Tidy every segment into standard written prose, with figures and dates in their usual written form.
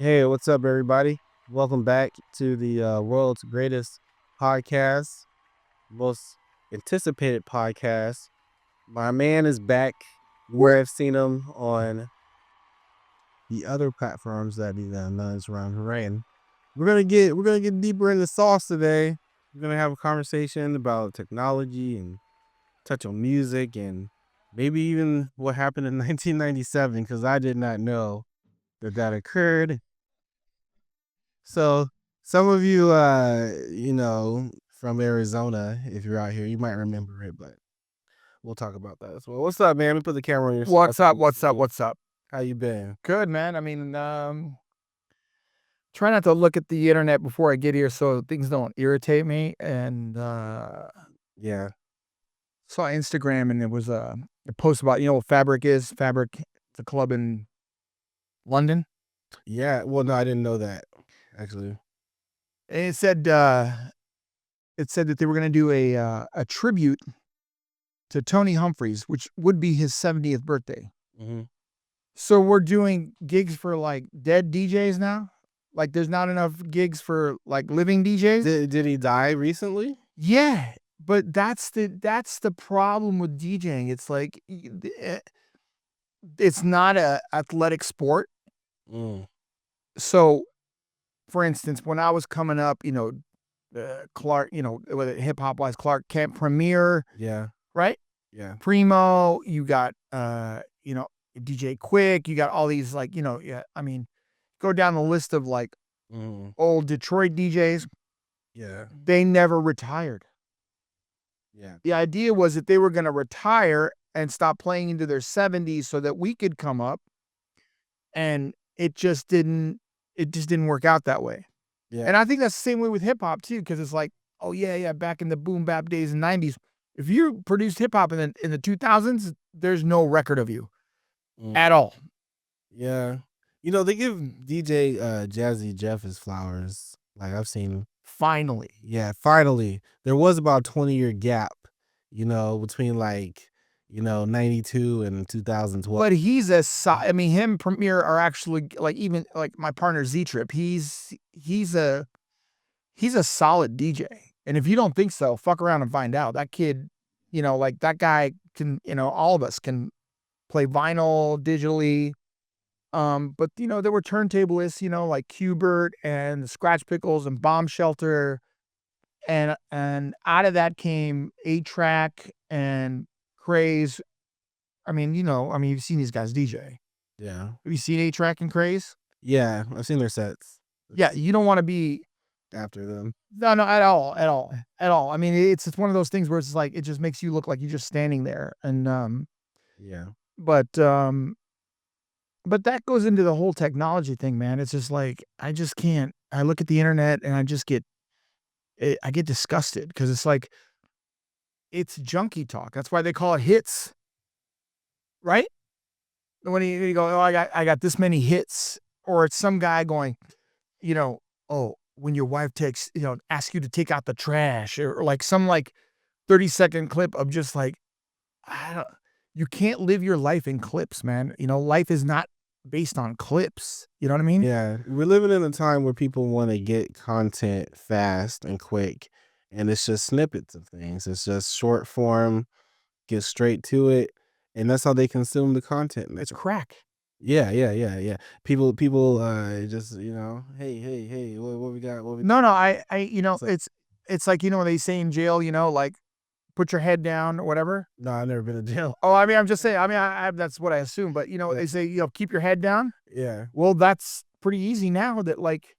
Hey, what's up, everybody? Welcome back to the world's greatest podcast, most anticipated podcast. My man is back. Where I've seen him on the other platforms that he knows around Hooray. We're gonna get deeper into sauce today. We're gonna have a conversation about technology and touch on music and maybe even what happened in 1997 because I did not know that occurred. So some of you, from Arizona, if you're out here, you might remember it, but we'll talk about that as well. What's up, man? Let me put the camera on your. What's up? What's up? What's up? How you been? Good, man. I mean, try not to look at the internet before I get here so things don't irritate me. And Yeah. saw Instagram and it was a post about what Fabric is. Fabric, the club in London. Yeah. Well, no, I didn't know that actually. And it said that they were going to do a tribute to Tony Humphries, which would be his 70th birthday. Mm-hmm. So we're doing gigs for like dead DJs now. Like there's not enough gigs for like living DJs. Did he die recently? Yeah, but that's the problem with DJing. It's like it's not a athletic sport. Mm. So, for instance, when I was coming up, Clark, with hip hop wise, Clark Kent Premier, Yeah. right? Yeah. Primo, you got DJ Quick, you got all these I mean, go down the list of like old Detroit DJs. Yeah. They never retired. Yeah. The idea was that they were going to retire and stop playing into their 70s so that we could come up, and it just didn't work out that way. Yeah. And I think that's the same way with hip hop too, because it's like, oh yeah, back in the boom bap days and 90s, if you produced hip hop in the 2000s, there's no record of you at all. Yeah. They give DJ Jazzy Jeff his flowers. Like I've seen. Finally. Yeah, finally. There was about a 20-year gap, between 92 and 2012. But he's him Premier are actually like, even like my partner Z-Trip, he's a solid DJ. And if you don't think so, fuck around and find out. That kid, like that guy can, all of us can play vinyl digitally. But there were turntablists, like Qbert and the Scratch Pickles and Bomb Shelter. And out of that came 8-Track and Craze. I mean, you've seen these guys DJ. Yeah. Have you seen 8-Track and Craze? Yeah, I've seen their sets. Yeah, you don't want to be after them. No, at all. I mean, it's one of those things where it's like, it just makes you look like you're just standing there. And yeah. But that goes into the whole technology thing, man. It's just like, I just can't. I look at the internet and I get disgusted because it's like, it's junkie talk. That's why they call it hits, right? When you go, oh, I got this many hits, or it's some guy going, oh, when your wife asks you to take out the trash, or like some 30-second clip of just like, you can't live your life in clips, man. Life is not based on clips. You know what I mean? Yeah. We're living in a time where people want to get content fast and quick, and it's just snippets of things. It's just short form, get straight to it, and that's how they consume the content. It's crack. Yeah. People just, hey, what we got? No, it's like, when they say in jail, like, put your head down or whatever. No, I've never been in jail. Oh, I mean, I'm just saying, I that's what I assume, but they say, keep your head down. Yeah. Well, that's pretty easy now that like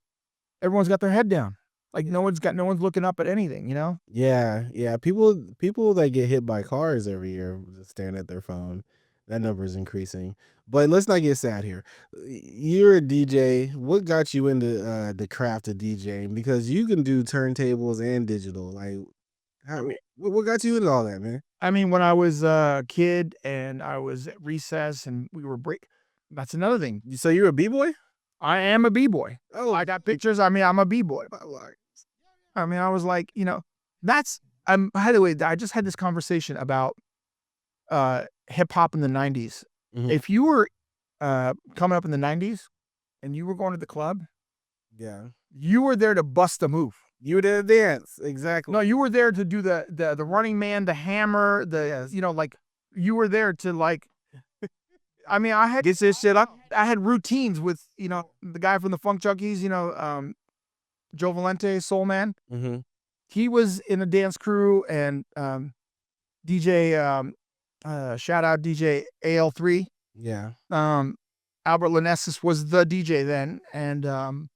everyone's got their head down. Like no one's looking up at anything, Yeah. People that get hit by cars every year just staring at their phone. That number is increasing. But let's not get sad here. You're a DJ. What got you into the craft of DJing? Because you can do turntables and digital. Like, what got you into all that, man? I mean, when I was a kid and I was at recess and we were that's another thing. So you're a B-boy? I am a B-boy. Oh, I got pictures. I mean, I'm a B-boy. I mean, I was like, that's, by the way, I just had this conversation about hip hop in the 90s. Mhm. If you were coming up in the 90s and you were going to the club, Yeah. you were there to bust a move. You were there to dance. Exactly. No, you were there to do the Running Man, the hammer, Yes. like you were there to like. I mean, I had get this shit up. I had routines with the guy from the Funk Junkies, Joe Valente, Soul Man. Mm-hmm. He was in a dance crew, and DJ, shout out DJ AL3. Yeah. Albert Lanessis was the DJ then, and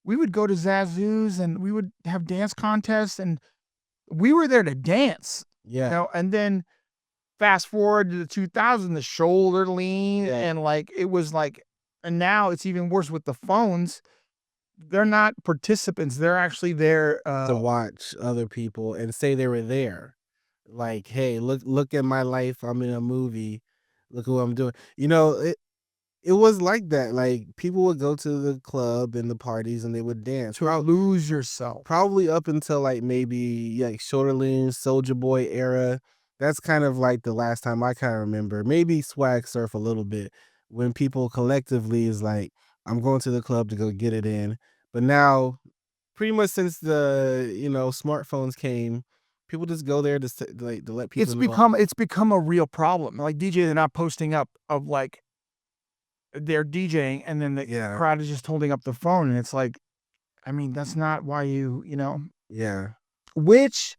we would go to Zazu's and we would have dance contests, and we were there to dance. Yeah. And then fast forward to the 2000s, the shoulder lean, and like it was like, and now it's even worse with the phones. They're not participants; they're actually there To watch other people and say they were there. Like, hey, look at my life. I'm in a movie. Look what I'm doing. It was like that. Like, people would go to the club and the parties and they would dance. to lose yourself. Probably up until like maybe like Shoulder Lean, Soulja Boy era. That's kind of like the last time I kind of remember. Maybe Swag Surf a little bit, when people collectively is like, I'm going to the club to go get it in. But now, pretty much since the smartphones came, people just go there to to let people know. It's become a real problem. Like DJs are not posting up of like they're DJing, and then the crowd is just holding up the phone, and it's like, I mean, that's not why Yeah. which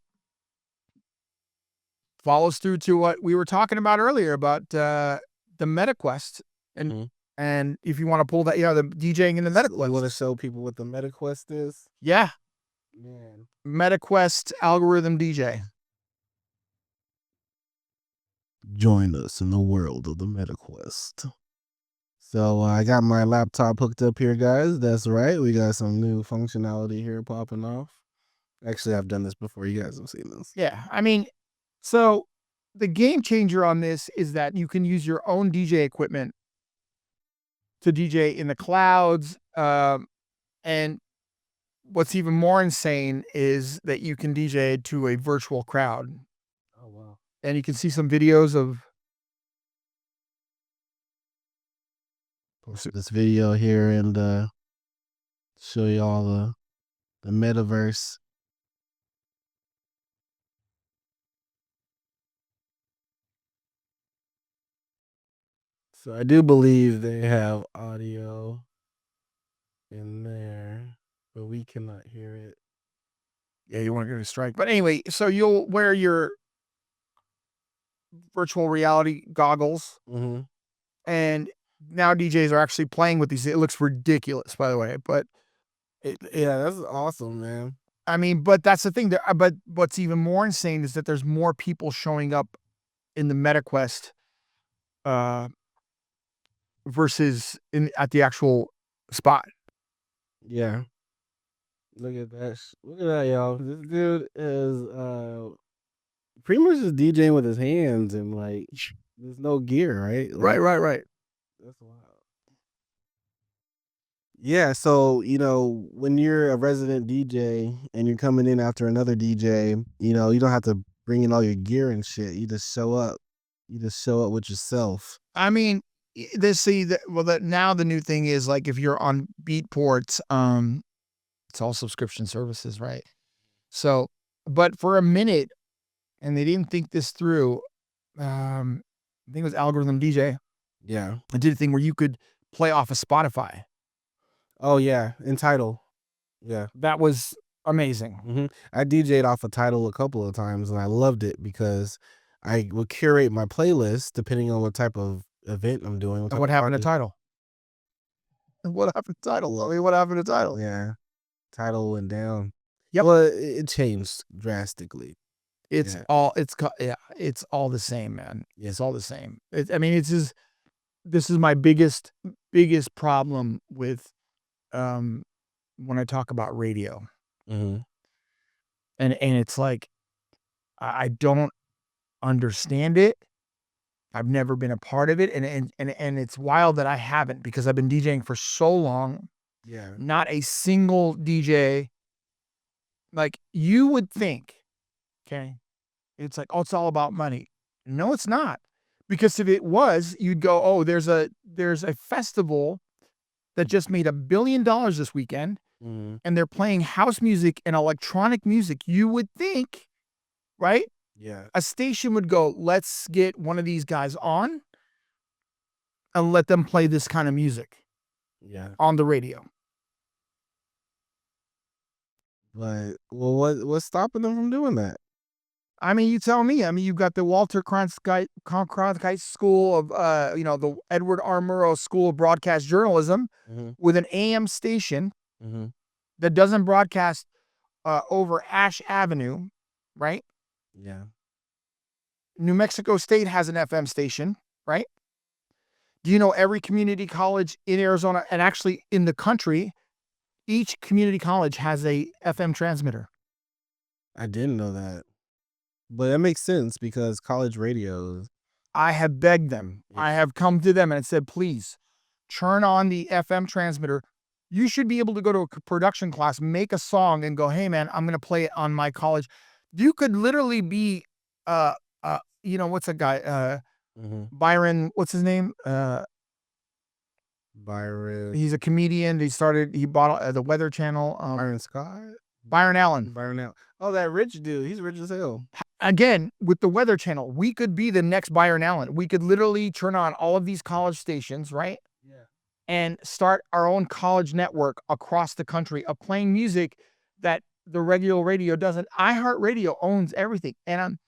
follows through to what we were talking about earlier about the MetaQuest, and Mhm. and if you want to pull that, the DJing in the MetaQuest. You want to show people what the MetaQuest is? Yeah, Man. MetaQuest algorithm DJ. Join us in the world of the MetaQuest. So I got my laptop hooked up here, guys. That's right. We got some new functionality here popping off. Actually, I've done this before. You guys have seen this. Yeah, I mean, so the game changer on this is that you can use your own DJ equipment to DJ in the clouds. And what's even more insane is that you can DJ to a virtual crowd. Oh, wow. And you can see some videos of This video here and show you all the metaverse. So I do believe they have audio in there, but we cannot hear it. Yeah, you want to get a strike. But anyway, so you'll wear your virtual reality goggles, Mm-hmm. and now DJs are actually playing with these. It looks ridiculous, by the way, but Yeah, that's awesome, man. I mean, but that's the thing. But what's even more insane is that there's more people showing up in the MetaQuest versus at the actual spot. Yeah. Look at that. Look at that, y'all. This dude is pretty much just DJing with his hands, and like there's no gear, right? Like, Right. that's wild. Yeah, so when you're a resident DJ and you're coming in after another DJ, you don't have to bring in all your gear and shit. You just show up. You just show up with yourself. I mean, now the new thing is like if you're on Beatports, it's all subscription services, right? So, but for a minute, and they didn't think this through. I think it was Algorithm DJ. Yeah. I did a thing where you could play off of Spotify. Oh yeah, in Tidal. Yeah. That was amazing. Mm-hmm. I DJ'd off of Tidal a couple of times, and I loved it because I would curate my playlist depending on what type of event I'm doing. And what happened to Tidal? What happened to Tidal? I mean, what happened to Tidal? Yeah, Tidal went down. Yep. Well, it changed drastically. It's all the same, man. It's all the same. I mean, this is my biggest problem with when I talk about radio. Mm-hmm. And it's like I don't understand it. I've never been a part of it, and it's wild that I haven't, because I've been DJing for so long. Yeah. Not a single DJ, like you would think, okay? It's like, oh, it's all about money. No, it's not. Because if it was, you'd go, oh, there's a festival that just made $1 billion this weekend, Mhm. and they're playing house music and electronic music. You would think, right? Yeah. A station would go, let's get one of these guys on and let them play this kind of music Yeah. on the radio. But well, what's stopping them from doing that? I mean, you tell me. I mean, you've got the Walter Cronkite School of, the Edward R. Murrow School of Broadcast Journalism Mhm. with an AM station Mhm. that doesn't broadcast over Ash Avenue, right? Yeah. New Mexico State has an FM station, right? Do you know every community college in Arizona and actually in the country, each community college has a FM transmitter? I didn't know that. But that makes sense because college radios. I have begged them. Yeah. I have come to them and said, please turn on the FM transmitter. You should be able to go to a production class, make a song, and go, hey, man, I'm going to play it on my college. You could literally be, what's that guy? Mhm. Byron, what's his name? Byron. He's a comedian. He bought the Weather Channel. Byron Scott. Byron Allen. Byron Allen. Oh, that rich dude. He's rich as hell. Again, with the Weather Channel, we could be the next Byron Allen. We could literally turn on all of these college stations, right? Yeah. And start our own college network across the country of playing music that the regular radio doesn't. iHeartRadio owns everything. And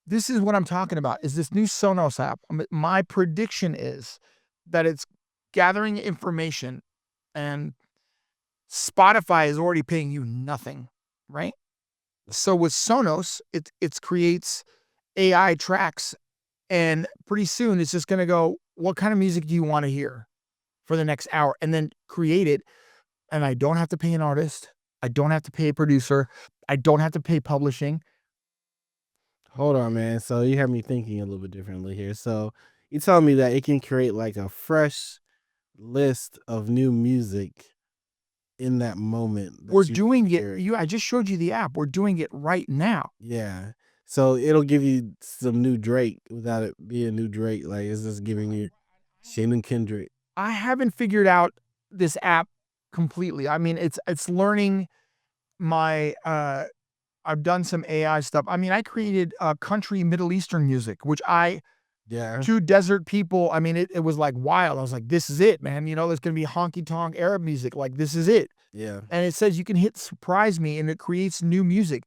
this is what I'm talking about, is this new Sonos app. My prediction is that it's gathering information, and Spotify is already paying you nothing, right? So with Sonos, it creates AI tracks, and pretty soon it's just going to go, what kind of music do you want to hear for the next hour? And then create it. And I don't have to pay an artist. I don't have to pay a producer. I don't have to pay publishing. Hold on, man. So you have me thinking a little bit differently here. So you telling me that it can create like a fresh list of new music in that moment We're that you doing it. hear it. I just showed you the app. We're doing it right now. Yeah. So it'll give you some new Drake without it being new Drake. Like it's just giving you Shannon Kendrick. I haven't figured out this app completely. I mean, it's learning my I've done some AI stuff. I mean, I created country Middle Eastern music, which Yeah. two desert people, I mean, it was like wild. I was like, this is it, man. There's going to be honky tonk Arab music. Like, this is it. Yeah. And it says you can hit surprise me and it creates new music.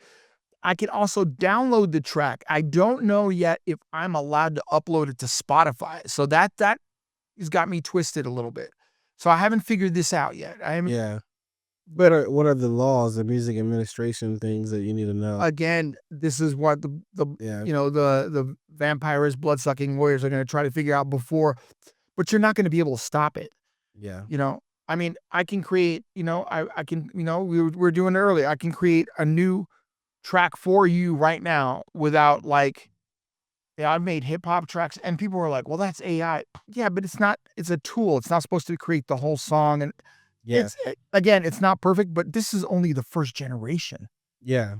I can also download the track. I don't know yet if I'm allowed to upload it to Spotify. So that has got me twisted a little bit. So I haven't figured this out yet. Yeah. But what are the laws, the music administration things that you need to know? Again, this is what the Yeah. the vampires, blood-sucking warriors are going to try to figure out before, but you're not going to be able to stop it. Yeah. I mean, I can create, I can, we were doing it earlier. I can create a new track for you right now without I've made hip hop tracks and people were like, well, that's AI. Yeah, but it's a tool. It's not supposed to create the whole song. And Yeah. again, it's not perfect, but this is only the first generation. Yeah.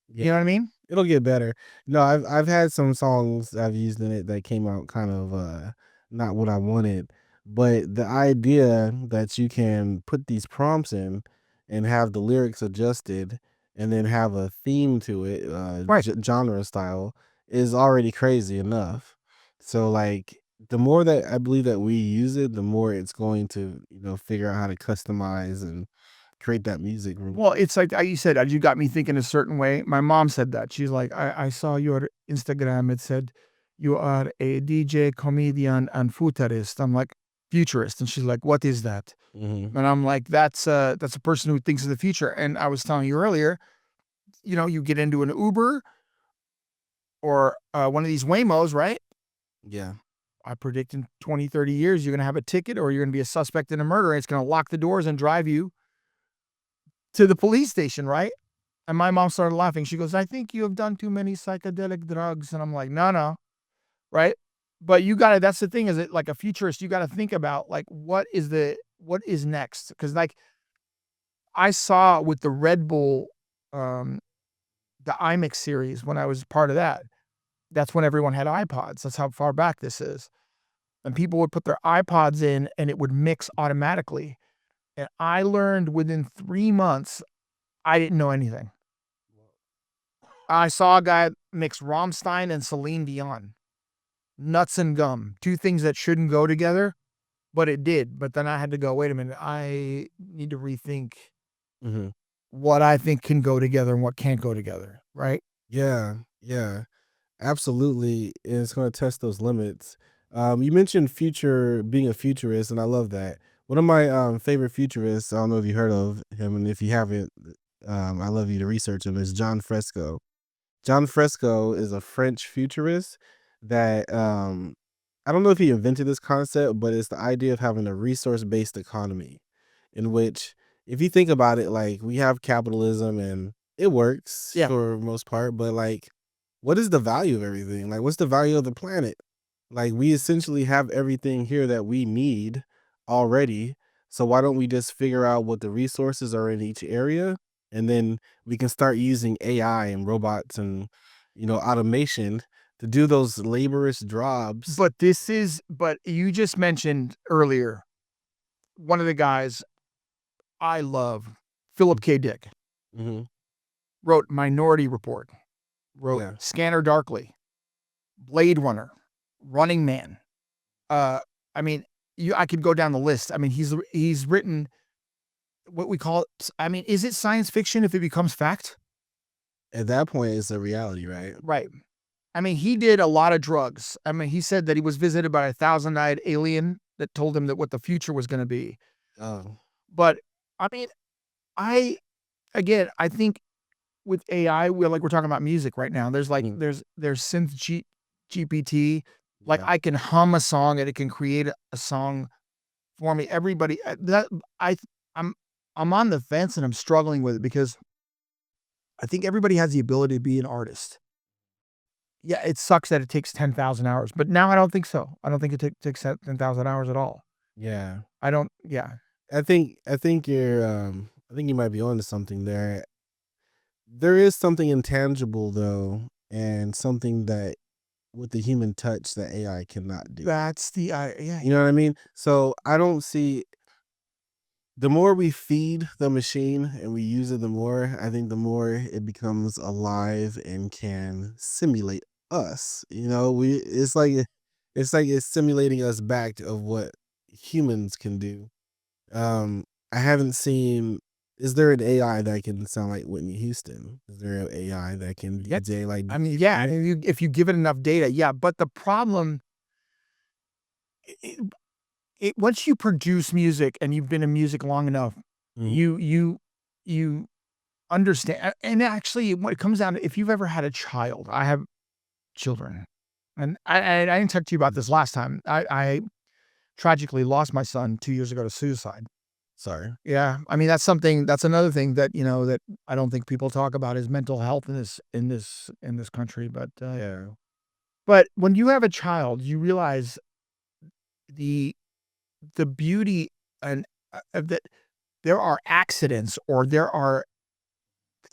You know what I mean? It'll get better. No, I've had some songs I've used in it that came out kind of not what I wanted, but the idea that you can put these prompts in and have the lyrics adjusted and then have a theme to it, Right. genre style is already crazy enough. So like the more that I believe that we use it, the more it's going to, figure out how to customize and create that music. Well, it's like you said, you got me thinking a certain way. My mom said that. She's like, I saw your Instagram. It said you are a DJ, comedian, and futurist. I'm like, futurist. And she's like, what is that? Mhm. And I'm like, that's a person who thinks of the future. And I was telling you earlier, you get into an Uber or one of these Waymos, right? Yeah. I predict in 20, 30 years, you're going to have a ticket or you're going to be a suspect in a murder. And it's going to lock the doors and drive you to the police station, right? And my mom started laughing. She goes, I think you have done too many psychedelic drugs. And I'm like, no, right? But that's the thing, is it like a futurist, you got to think about like, what is next? Because like I saw with the Red Bull, the iMix series when I was part of that, that's when everyone had iPods. That's how far back this is. and people would put their iPods in and it would mix automatically. And I learned within 3 months, I didn't know anything. I saw a guy mix Rammstein and Celine Dion. Nuts and gum, 2 things that shouldn't go together, but it did. But then I had to go, "Wait a minute, I need to rethink Mhm. what I think can go together and what can't go together," right? Yeah, yeah, absolutely. And it's going to test those limits. You mentioned future being a futurist, and I love that. One of my favorite futurists, I don't know if you heard of him, and if you haven't, I love you to research him, is John Fresco. John Fresco is a French futurist that I don't know if he invented this concept, but it's the idea of having a resource-based economy in which if you think about it, like we have capitalism and it works Yeah. for most part, but like what is the value of everything? Like what's the value of the planet? Like we essentially have everything here that we need already. So why don't we just figure out what the resources are in each area and then we can start using AI and robots and automation to do those laborious jobs. But you just mentioned earlier, one of the guys I love, Philip K. Dick, Mm-hmm. wrote Minority Report, wrote Yeah. Scanner Darkly, Blade Runner, Running Man. Uh, I mean, I could go down the list. I mean, he's written what we call I mean, is it science fiction if it becomes fact? At that point, it's a reality, right? Right. I mean, he did a lot of drugs. I mean, he said that he was visited by a thousand-eyed alien that told him that what the future was gonna be. Oh. But, I mean, I again, I think with AI, we're talking about music right now. There's like Mm, there's synth GPT. Like yeah. I can hum a song and it can create a song for me. Everybody that I I'm I'm on the fence and I'm struggling with it because I think everybody has the ability to be an artist. Yeah, it sucks that it takes 10,000 hours, but now I don't think so. I don't think it takes 10,000 hours at all. Yeah. I don't. Yeah, I think I think you might be onto something there. There is something intangible though, and something that with the human touch that AI cannot do. that's the yeah. You know what I mean? So I don't see the more we feed the machine and we use it, the more I think the more it becomes alive and can simulate us. It's like it's simulating us back of what humans can do. I haven't seen. Is there an AI that can sound like Whitney Houston? Is there an AI that can Yeah, DJ like? I mean, yeah. If you give it enough data, yeah. But the problem, it, once you produce music and you've been in music long enough, Mhm. you understand. And actually, when it comes down to if you've ever had a child, I have children, and I didn't talk to you about this last time. I tragically lost my son 2 years ago to suicide. Sorry. Yeah, I mean, that's another thing that, that I don't think people talk about is mental health in this country, Yeah. but when you have a child, you realize the beauty and, that there are accidents or there are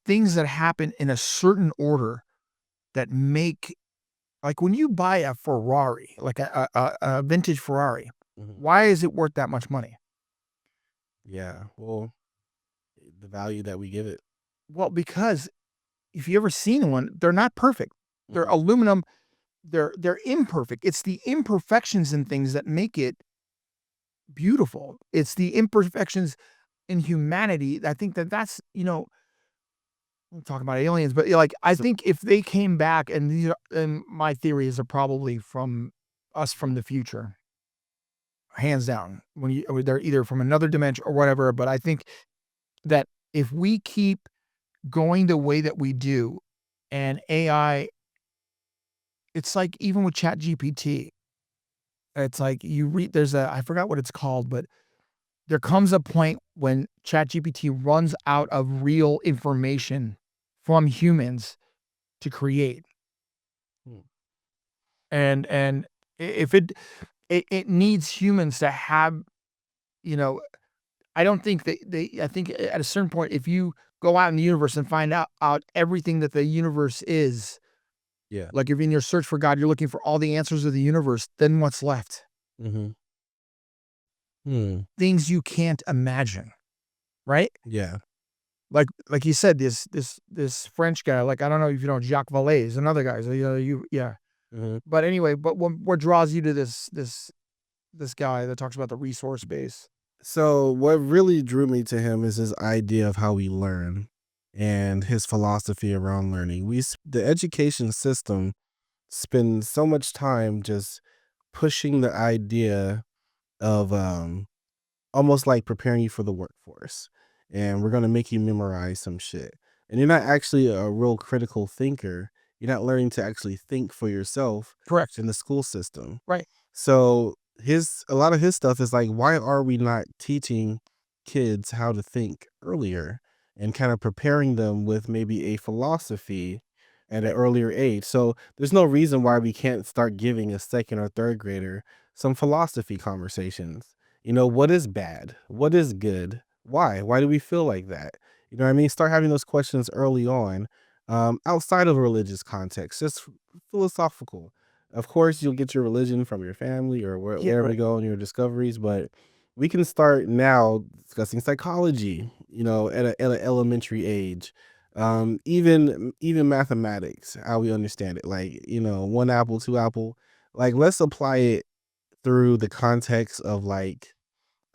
things that happen in a certain order that make like, when you buy a Ferrari, like a vintage Ferrari, Mhm. why is it worth that much money? Yeah. Well, the value that we give it. Well, because if you ever seen one, they're not perfect. They're Mhm. aluminum. They're imperfect. It's the imperfections in things that make it beautiful. It's the imperfections in humanity. I think that's, we're talking about aliens, but like I So think if they came back and and my theories are probably from us from the future, hands down. They're either from another dimension or whatever, but I think that if we keep going the way that we do and AI, it's like even with Chat GPT, it's like you read there's a I forgot what it's called, but there comes a point when ChatGPT runs out of real information from humans to create. mm, And if it needs humans to have, you know, I don't think I think at a certain point, if you go out in the universe and find out everything that the universe is, yeah. like if in your search for God, you're looking for all the answers of the universe, then what's left? Mm-hmm. Hmm. Things you can't imagine, right? Yeah. Like you said, this French guy, like, I don't know if you know Jacques Vallée, another guy. So, yeah. Mm-hmm. But anyway, but what draws you to this guy that talks about the resource base? So what really drew me to him is his idea of how we learn and his philosophy around learning. The education system spends so much time just pushing the idea of almost like preparing you for the workforce. And we're going to make you memorize some shit. And you're not actually a real critical thinker. You're not learning to actually think for yourself Correct. in the school system. Right. So a lot of his stuff is like, why are we not teaching kids how to think earlier and kind of preparing them with maybe a philosophy at an earlier age? So there's no reason why we can't start giving a second or third grader some philosophy conversations. What is bad? What is good? Why? Why do we feel like that? You know what I mean? Start having those questions early on, outside of a religious context, just philosophical. Of course, you'll get your religion from your family or Yeah, wherever right. you go in your discoveries, but we can start now discussing psychology, at an elementary age. Even mathematics, how we understand it. Like, one apple, two apple. Like, let's apply it through the context of like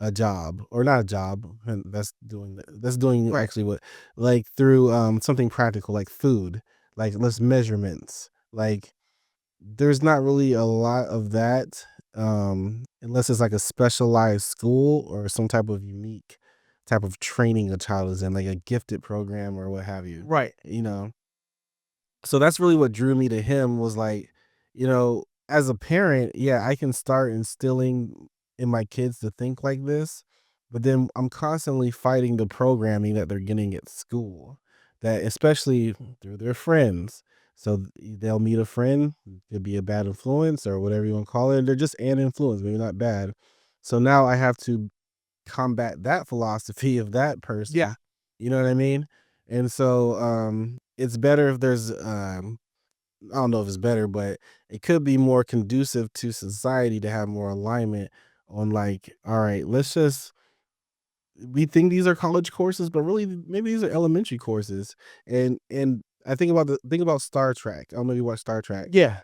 a job or not a job, and that's doing Right. actually what, like through something practical like food, like less measurements, like there's not really a lot of that, unless it's like a specialized school or some type of unique type of training a child is in, like a gifted program or what have you, Right. you know? So that's really what drew me to him was like, as a parent, yeah, I can start instilling in my kids to think like this, but then I'm constantly fighting the programming that they're getting at school, that especially through their friends. So they'll meet a friend, could be a bad influence or whatever you want to call it. They're just an influence, maybe not bad. So now I have to combat that philosophy of that Yeah. person. You know what I mean? And so it's better if there's I don't know if it's better, but it could be more conducive to society to have more alignment on like, all right, we think these are college courses, but really maybe these are elementary courses. And I think about Star Trek. I don't know if you watch Star Trek. Yeah.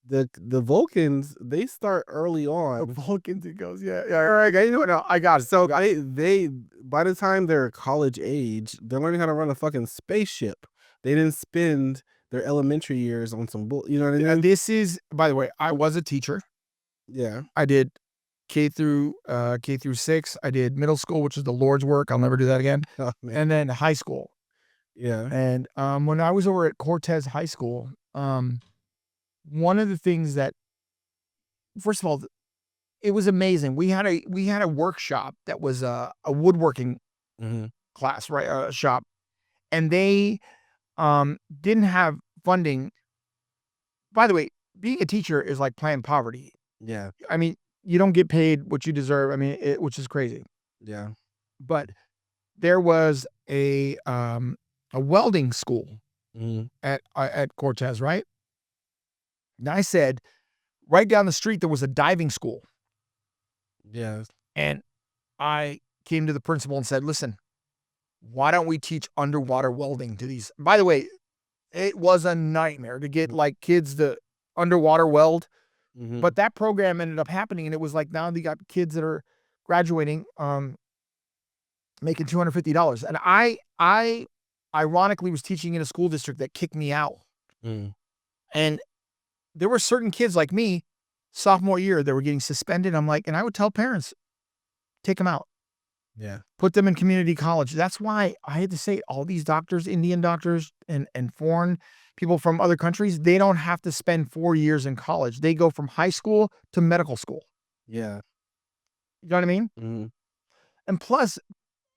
The Vulcans, they start early The on. Vulcans, it goes, yeah, yeah. All right, no, I got it. So they by the time they're college age, they're learning how to run a fucking spaceship. They didn't spend their elementary years on some bull. You know what I mean? This is, by the way, I was a teacher. Yeah. I did K through 6. I did middle school, which is the Lord's work. I'll never do that again. Oh man. And then high school. Yeah. And when I was over at Cortez High School, one of the things that, first of all, it was amazing. We had a workshop that was a woodworking Mhm. class, right? Shop, and they didn't have funding. By the way, being a teacher is like playing poverty. Yeah. I mean, you don't get paid what you deserve. I mean, which is crazy. Yeah. But there was a welding school Mhm. at Cortez, right? And I said, right down the street there was a diving school, Yeah. and I came to the principal and said, "Listen, why don't we teach underwater welding to these?" By the way, it was a nightmare to get Mhm. like kids to underwater weld, Mhm. but that program ended up happening, and it was like now they got kids that are graduating, making $250, and I ironically was teaching in a school district that kicked me out, Mhm. and there were certain kids like me, sophomore year, that were getting suspended. I'm like, and I would tell parents, take them out. Yeah. Put them in community college. That's why I had to say all these doctors, Indian doctors and foreign people from other countries, they don't have to spend 4 years in college. They go from high school to medical school. Yeah. You know what I mean? Mhm. And plus,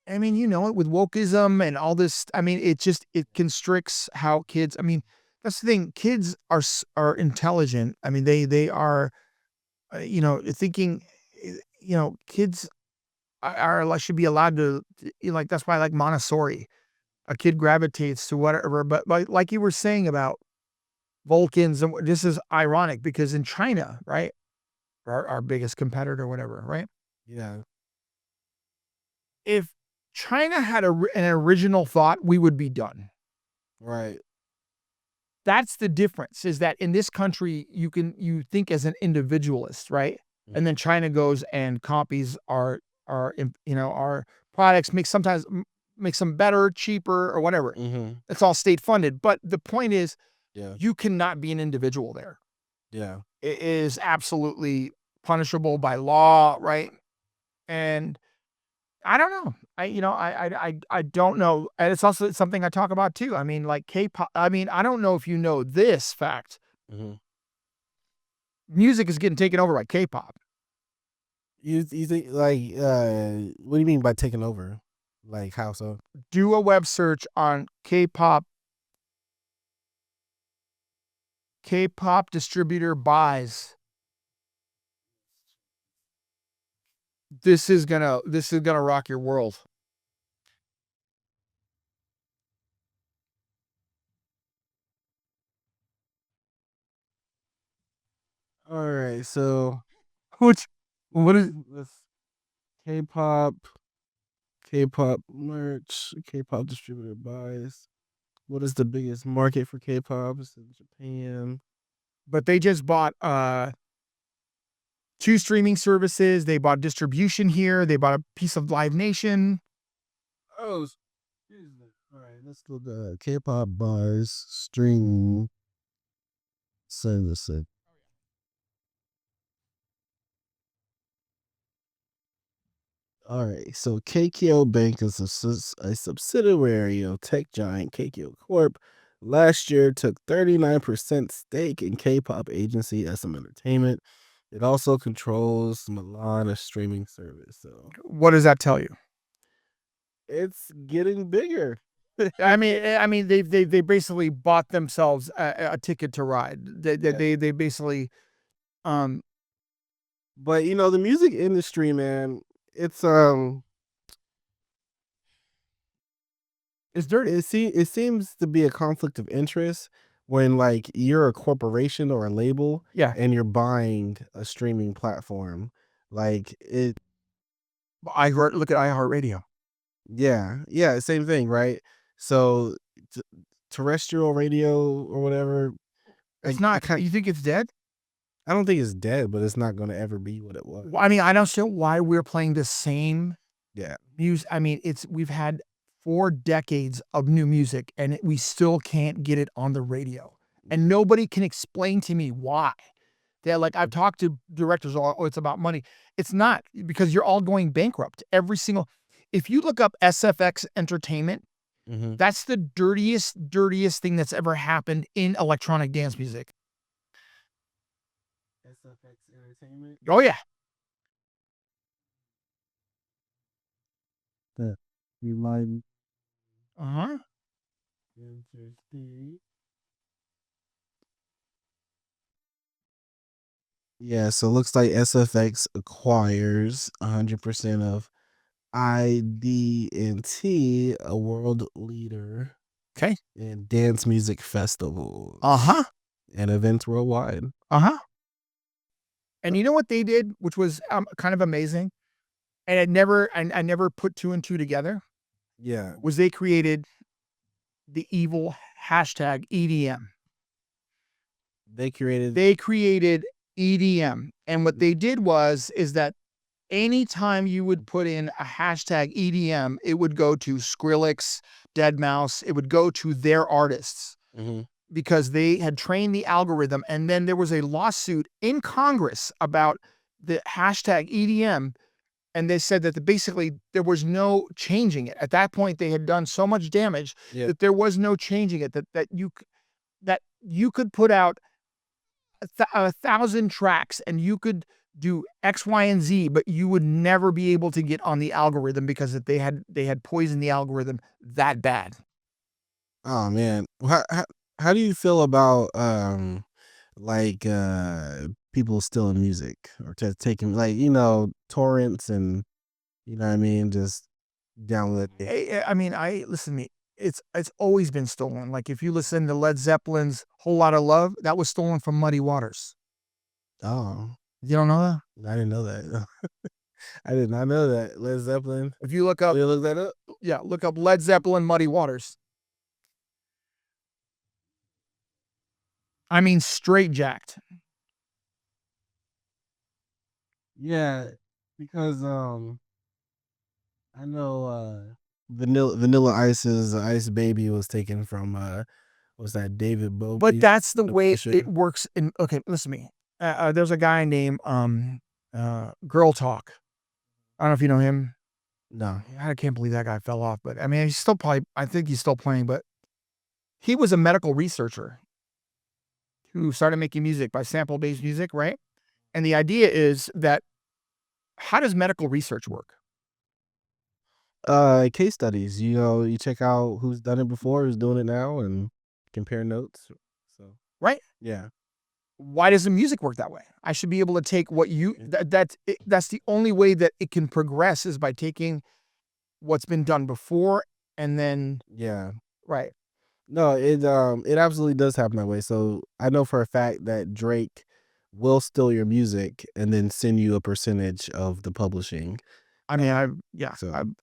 I mean, you know it with wokeism and all this. I mean, it constricts how kids. I mean, that's the thing. Kids are intelligent. I mean, they are, thinking. Kids are like should be allowed to, like, that's why I like Montessori. A kid gravitates to whatever, but like you were saying about Vulcans, and this is ironic because in China, right? our biggest competitor or whatever, right? Yeah. If China had an original thought, we would be done. Right. That's the difference, is that in this country, you think as an individualist, right? Mm. And then China goes and copies our products, makes them better, cheaper, or whatever. Mhm. It's all state funded. But the point is, Yeah. you cannot be an individual there. Yeah. It is absolutely punishable by law, right? And I don't know. I don't know, and it's also something I talk about too. I mean, like K-pop. I mean, I don't know if you know this fact. Mhm. Music is getting taken over by K-pop. You think like what do you mean by taking over? Like how so? Do a web search on K-pop. K-pop distributor buys. This is gonna rock your world. All right. So Which what is let's K-pop, K-pop merch, K-pop distributor buys. What is the biggest market for K-pop? It's in Japan. but they just bought 2 streaming services. They bought distribution here. They bought a piece of Live Nation. Oh, all right. Let's look at K-pop buys streaming services. All right, so KKO Bank is a subsidiary of tech giant KKO Corp. Last year, took 39% stake in K-pop agency SM Entertainment. It also controls Milan, a streaming service. So What does that tell you? it's getting bigger. I mean, they basically bought themselves a ticket to ride. Yeah. They basically, um, But the music industry, man, it's it's dirty. it seems to be a conflict of interest when like you're a corporation or a label Yeah, and you're buying a streaming platform. Like it Look at iHeartRadio. yeah, yeah, same thing, right? So t- terrestrial radio or whatever, It's not. I You think it's dead? I don't think it's dead, but it's not going to ever be what it was. I mean, I don't see why we're playing the same Yeah. music. I mean, we've had 4 decades of new music, and we still can't get it on the radio, and nobody can explain to me why. They're like, I've talked to directors, "Oh, it's about money." It's not, because you're all going bankrupt. Every single If you look up SFX Entertainment, Mm-hmm. that's the dirtiest thing that's ever happened in electronic dance music. SFX Entertainment. Oh, yeah. The Reliable. Uh-huh. Interesting. Yeah, so it looks like SFX acquires 100% of IDT, a world leader Okay. in dance music festivals Uh-huh. and events worldwide. Uh-huh. And you know what they did, which was, kind of amazing, and I never put 2 and 2 together, Yeah, was they created the evil hashtag EDM. they created. They created EDM, and what they did is that anytime you would put in a hashtag EDM, it would go to Skrillex, Deadmau5, it would go to their artists, Mhm. because they had trained the algorithm, and then there was a lawsuit in Congress about the hashtag EDM, and they said that basically there was no changing it. At that point, they had done so much damage Yeah. that there was no changing it, that you could put out 1,000 tracks, and you could do X, Y, and Z, but you would never be able to get on the algorithm, because they had poisoned the algorithm that bad. Oh man, how do you feel about like people stealing music or taking like torrents and you know what I mean, just download it. I mean, listen to me. It's always been stolen. Like, if you listen to Led Zeppelin's "Whole Lotta Love," that was stolen from Muddy Waters. Oh, You don't know that? I didn't know that. I did not know that. Led Zeppelin. If you look Oh, up, you look that up? yeah, look up Led Zeppelin, Muddy Waters. I mean, straight jacked. Yeah, because I know Vanilla Ice's Ice Baby was taken from what's that, David But Bowie, that's the the way Pusher. it works in okay, listen to me. There's a guy named, Girl Talk. I don't know if you know him. No. I can't believe that guy fell off, but I mean, he's still probably I think he's still playing, but he was a medical researcher who started making music by sample-based music, right? And the idea is that how does medical research work? Case studies. You know, you check out who's done it before, who's doing it now, and compare notes. So Right? yeah. Why does the music work that way? I should be able to take what you Yeah. that's the only way that it can progress is by taking what's been done before and then Yeah. right. No, it absolutely does happen that way. So I know for a fact that Drake will steal your music and then send you a percentage of the publishing. I mean, yeah, So I'm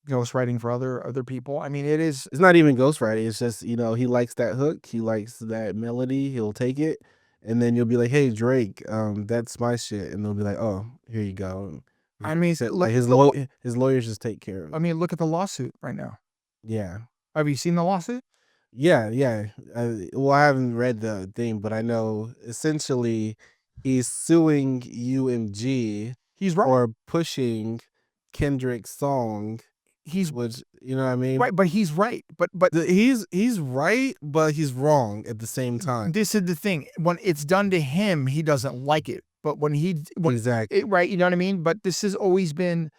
ghostwriting for other people. I mean, it is it's not even ghostwriting. It's just, you know, he likes that hook, he likes that melody, he'll take it, and then you'll be like, "Hey Drake, that's my shit," and they'll be like, "Oh, here you go." I mean, So, look like his lawyers just take care of I it. mean, look at the lawsuit right now. Yeah. Have you seen the lawsuit? Yeah, yeah. Well, I haven't read the thing, but I know essentially he's suing UMG He's right. for pushing Kendrick's song, He's which, you know what I mean? right, but he's right. But He's right, but he's wrong at the same time. this is the thing. When it's done to him, he doesn't like it. But when Exactly. right, you know what I mean? But this has always been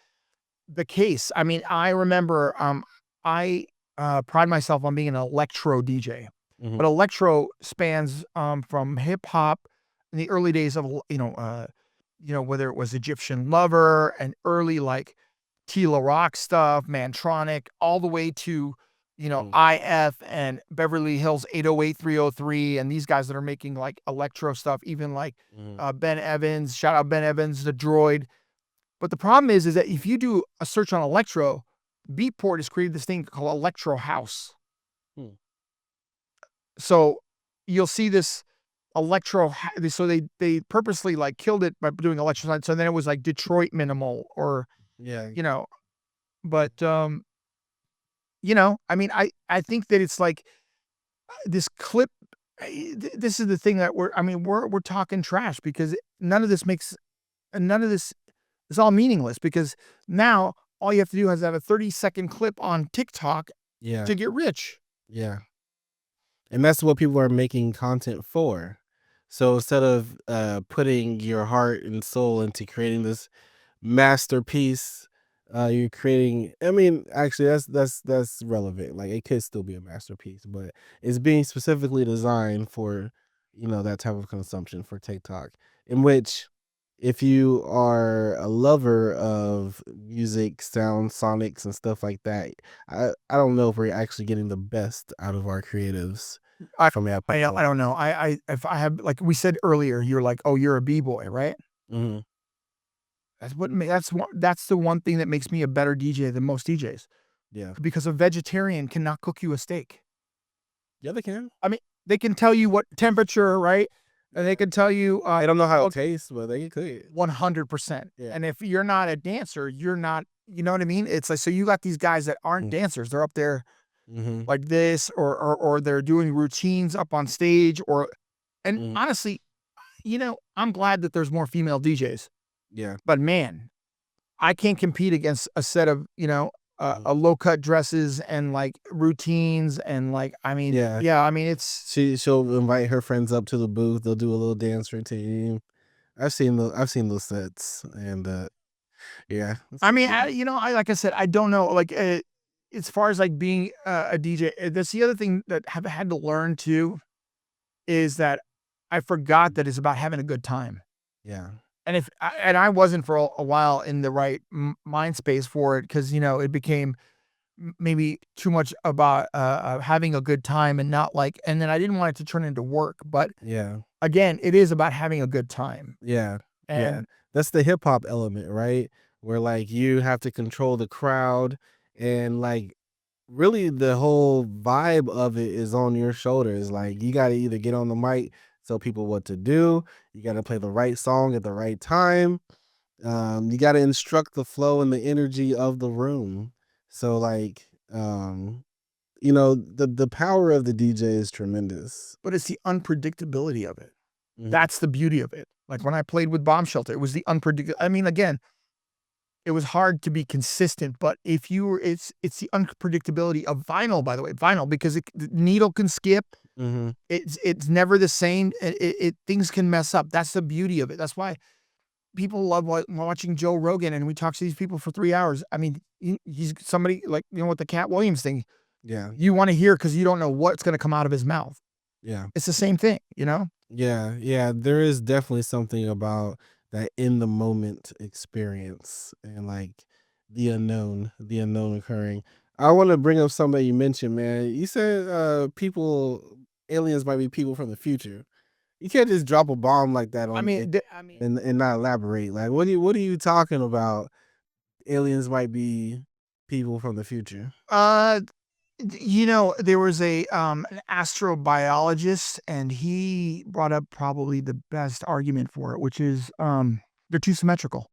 the case. I mean, I remember I pride myself on being an electro DJ. Mhm, But electro spans from hip hop in the early days of whether it was Egyptian Lover and early like Tila Rock stuff, Mantronic, all the way to mhm, IF and Beverly Hills 808 303 and these guys that are making like electro stuff, even like mhm, Ben Evans, shout out Ben Evans, the Droid. But the problem is that if you do a search on electro, Beatport has created this thing called electro house. hmm. So you'll see this so they purposely like killed it by doing electro. So then it was like Detroit minimal or Yeah, you know, but I mean, I think that it's like this clip. This is the thing that we're talking trash because none of this is all meaningless because now all you have to do is have a 30-second clip on TikTok yeah, to get rich. yeah. And that's what people are making content for. So instead of putting your heart and soul into creating this masterpiece, you're creating, I mean, actually that's relevant. Like it could still be a masterpiece, but it's being specifically designed for, you know, that type of consumption for TikTok, in which if you are a lover of music, sound, sonics and stuff like that, I don't know if we're actually getting the best out of our creatives I from that I platform. don't know. If I have like we said earlier, you're like, oh, you're a b-boy, right? Mhm. That's the one thing that makes me a better DJ than most DJs Yeah. because a vegetarian cannot cook you a steak. Yeah, they can. I mean, they can tell you what temperature, right? And they can tell you, They don't know how it oh, tastes, but they can cook it. 100%. Yeah. And if you're not a dancer, you're not, you know what I mean? It's like, so you got these guys that aren't Mm. dancers. They're up there Mhm. like this, or they're doing routines up on stage, and Mhm. honestly, I'm glad that there's more female DJs, Yeah. but man, I can't compete against a set of, Mhm. a low cut dresses and like routines and like, I mean, Yeah. yeah, I mean, it's, She'll invite her friends up to the booth. They'll do a little dance routine. I've seen those sets, and yeah, I mean, like I said, I don't know, like, as far as like being a DJ, that's the other thing that I've had to learn too is that I forgot that it's about having a good time. yeah, And I wasn't for a while in the right mind space for it because it became maybe too much about having a good time and not like, and then I didn't want it to turn into work. But yeah, again, it is about having a good time. yeah. Yeah, And that's the hip hop element, right? Where like you have to control the crowd and like really the whole vibe of it is on your shoulders. Like you got to either get on the mic, tell people what to do, you got to play the right song at the right time. You got to instruct the flow and the energy of the room. So like the power of the DJ is tremendous. but it's the unpredictability of it. Mhm. That's the beauty of it. Like when I played with Bomb Shelter, it was the unpredictable. I mean, again, it was hard to be consistent, but if you were, it's the unpredictability of vinyl. By the way, vinyl, because the needle can skip. Mhm. It's never the same. Things can mess up. That's the beauty of it. That's why people love watching Joe Rogan, and we talk to these people for 3 hours. I mean, he's somebody like, with the Cat Williams thing. Yeah. You want to hear because you don't know what's going to come out of his mouth. Yeah. It's the same thing, you know? Yeah, yeah, there is definitely something about that in the moment experience and like the unknown occurring. I want to bring up something that you mentioned, man. You said aliens might be people from the future. You can't just drop a bomb like that I on it mean, and not elaborate. Like what are you talking about? Aliens might be people from the future. uh, there was an astrobiologist, and he brought up probably the best argument for it, which is they're too symmetrical.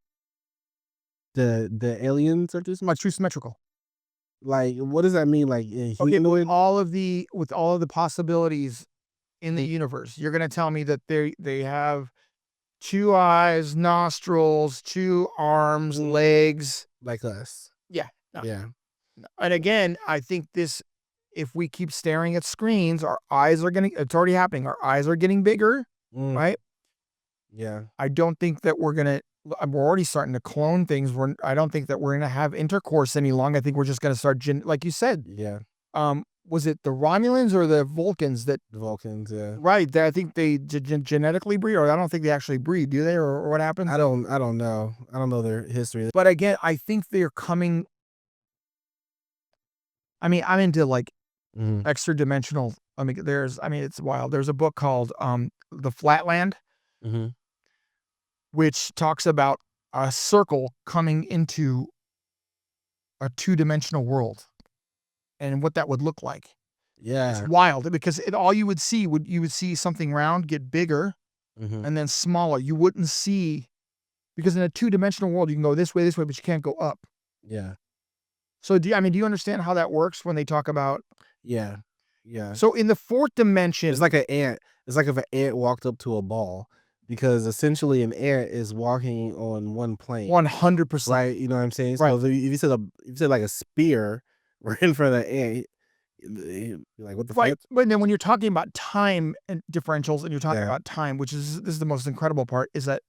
The aliens are just Much too symmetrical. like what does that mean? Like Okay, but humanoid? with all of the possibilities in the universe, you're gonna tell me that they have two eyes, nostrils, two arms, legs. Like us. Yeah. No. Yeah. And again, I think if we keep staring at screens, our eyes are it's already happening. Our eyes are getting bigger, Mm, right? yeah. I don't think that we're already starting to clone things. I don't think that we're going to have intercourse any longer. I think we're just going to start, like you said, Yeah. was it the Romulans or the Vulcans that, The Vulcans, yeah. right? I think they genetically breed, or I don't think they actually breed, do they? Or what happens? I don't know. I don't know their history. But again, I think they're coming. I mean, I'm into like Mhm. extra dimensional. It's wild. There's a book called The Flatland, Mhm. which talks about a circle coming into a two-dimensional world and what that would look like. It's Yeah. wild because all you would see something round get bigger Mhm. and then smaller. You wouldn't see, because in a two-dimensional world you can go this way, but you can't go up. Yeah. So do you understand how that works when they talk about? Yeah. Yeah. So in the fourth It's dimension, like an ant. It's like if an ant walked up to a ball because essentially an ant is walking on one plane, 100%. right? You know what I'm saying? Right. So if you said like a spear right in front of the ant, you're like, what the Right. fuck? But then when you're talking about time and differentials, and you're talking Yeah. about time, this is the most incredible part, is that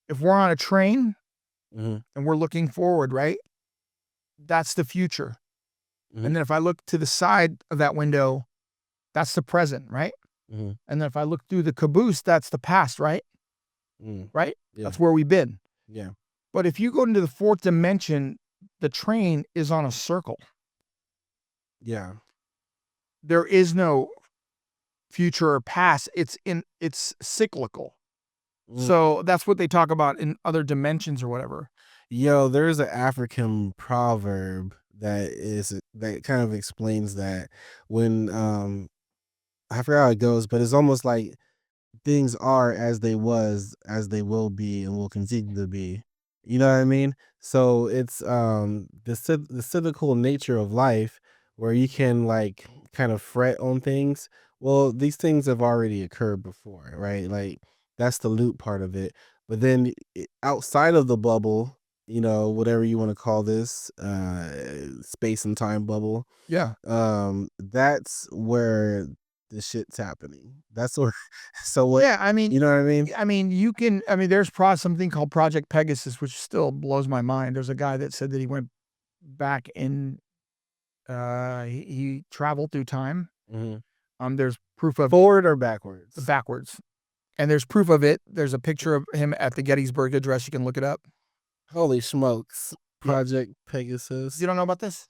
if we're on a train Mhm. and we're looking forward, right? That's the future. Mhm. And then if I look to the side of that window, that's the present, right? Mhm. And then if I look through the caboose, that's the past, right? Mm. Right? Yeah. That's where we've been. Yeah. But if you go into the fourth dimension, the train is on a circle. Yeah. There is no future or past. It's cyclical. Mm. So that's what they talk about in other dimensions or whatever. Yo, there's an African proverb that kind of explains that when I forgot how it goes, but it's almost like things are as they was, as they will be, and will continue to be. You know what I mean? So it's the cyclical nature of life where you can like kind of fret on things. Well, these things have already occurred before, right? Like that's the loop part of it. But then outside of the bubble, whatever you want to call this, space and time bubble, Yeah. that's where the shit's happening. That's where so what Yeah, I mean you know what I mean? there's something called Project Pegasus, which still blows my mind. There's a guy that said that he went back in, he traveled through time. Mhm. There's proof of Forward or backwards? backwards, and there's proof of it. There's a picture of him at the Gettysburg Address. You can look it up. Holy smokes. Yeah. Project Pegasus. You don't know about this?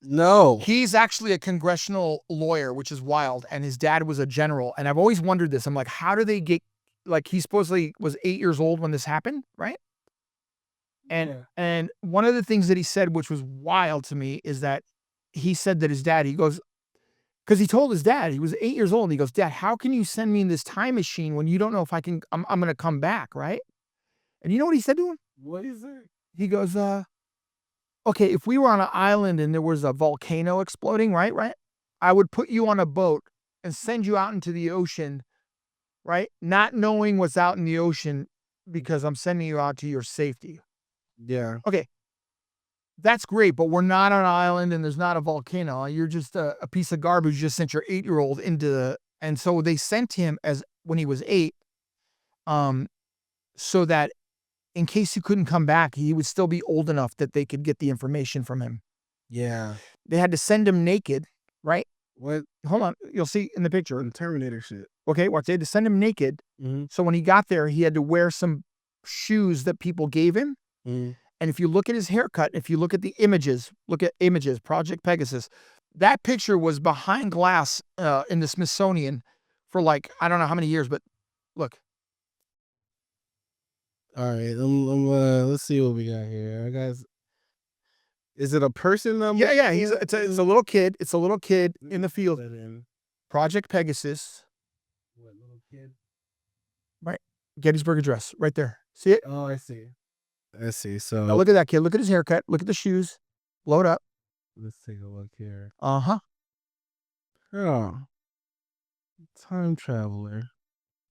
No. He's actually a congressional lawyer, which is wild, and his dad was a general. And I've always wondered this. I'm like, how do they get like he supposedly was 8 years old when this happened, right? Yeah. And one of the things that he said, which was wild to me, is that he said that his dad, he goes, because he told his dad, he was 8 years old, and he goes, "Dad, how can you send me in this time machine when you don't know if I'm gonna come back, right?" And you know what he said to him? What is it? He goes, "Okay, if we were on an island and there was a volcano exploding, right? I would put you on a boat and send you out into the ocean, right? Not knowing what's out in the ocean because I'm sending you out to your safety." Yeah. Okay, that's great, but we're not on an island and there's not a volcano. You're just a piece of garbage. You just sent your 8-year-old into the, and so they sent him as when he was 8, um, so that in case he couldn't come back, he would still be old enough that they could get the information from him. Yeah. They had to send him naked, right? What? Hold on, you'll see in the picture. The Terminator shit. Okay, watch. They had to send him naked. Mm-hmm. So when he got there, he had to wear some shoes that people gave him. Mm-hmm. And if you look at his haircut, if you look at the images, Project Pegasus, that picture was behind glass in the Smithsonian for like, I don't know how many years, but look. All right. Let's see what we got here. Guys, is it a person? Yeah. It's a little kid. It's a little kid in the field. In. Project Pegasus. What little kid? Right. Gettysburg Address, right there. See it? Oh, I see. I see. So Now look at that kid. Look at his haircut. Look at the shoes. Load up. let's take a look here. Uh-huh. Oh, time traveler.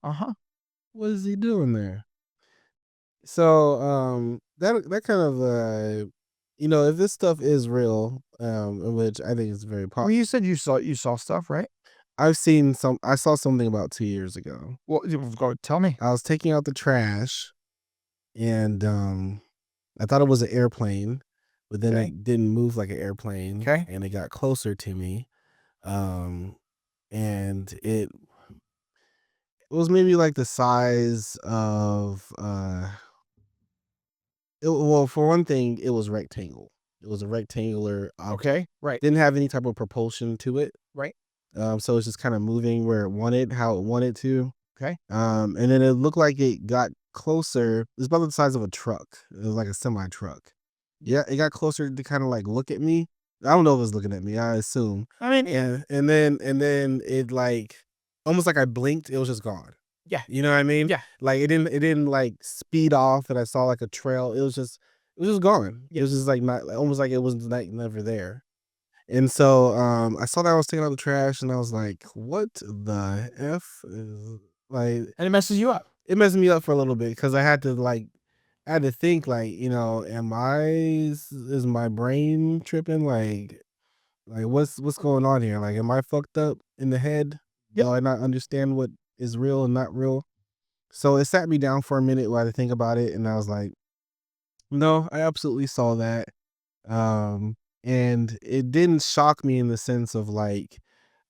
Uh-huh. What is he doing there? So that kind of if this stuff is real, which I think is very Well, possible. you said you saw stuff, right? I saw something about 2 years ago. Well, go tell me. I was taking out the trash, and I thought it was an airplane, but then Okay. it didn't move like an airplane. Okay. And it got closer to me, and it was maybe like the size of well, for one thing, it was rectangle. It was a rectangular object. Okay. Right. Didn't have any type of propulsion to it. Right. So it's just kind of moving where it wanted, how it wanted to. Okay. And then it looked like it got closer. It was about the size of a truck. It was like a semi truck. Yeah, it got closer to kind of like look at me. I don't know if it was looking at me. I assume. I mean, Yeah, and then it like almost like I blinked. It was just gone. yeah. You know what I mean? Yeah. Like it didn't like speed off, and I saw like a trail. It was just gone. It was just like not almost like it was like never there. And so I saw that I was taking out the trash, and I was like, "What the f is like?" And it messes you up. It messed me up for a little bit because I had to think like, is my brain tripping? Like what's going on here? Like, am I fucked up in the head? Yep. Do I not understand what is real and not real? So it sat me down for a minute while I had to think about it, and I was like, no, I absolutely saw that. And it didn't shock me in the sense of like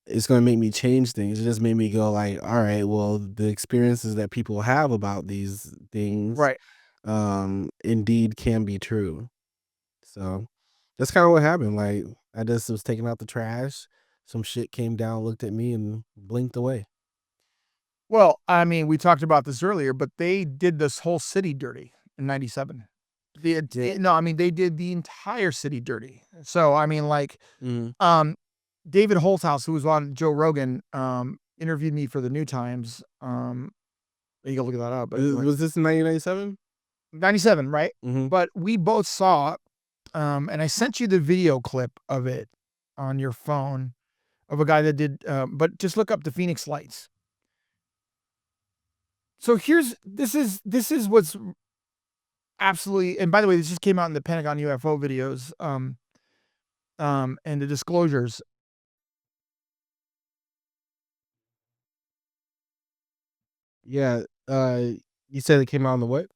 it's gonna make me change things. It just made me go like, all right, well, the experiences that people have about these things, Right. indeed can be true. So that's kind of what happened. Like I just was taking out the trash, some shit came down, looked at me, and blinked away. Well, I mean, we talked about this earlier, but they did this whole city dirty in '97. No, I mean, they did the entire city dirty. So, I mean, like, Mhm. David Holthouse, who was on Joe Rogan, interviewed me for the New Times. You can look that up, but Was this in 1997? 97, right? Mhm. But we both saw, and I sent you the video clip of it on your phone of a guy that did, but just look up the Phoenix Lights. So this is what's absolutely, and by the way, this just came out in the Pentagon UFO videos, and the disclosures. Yeah, you said it came out on the what?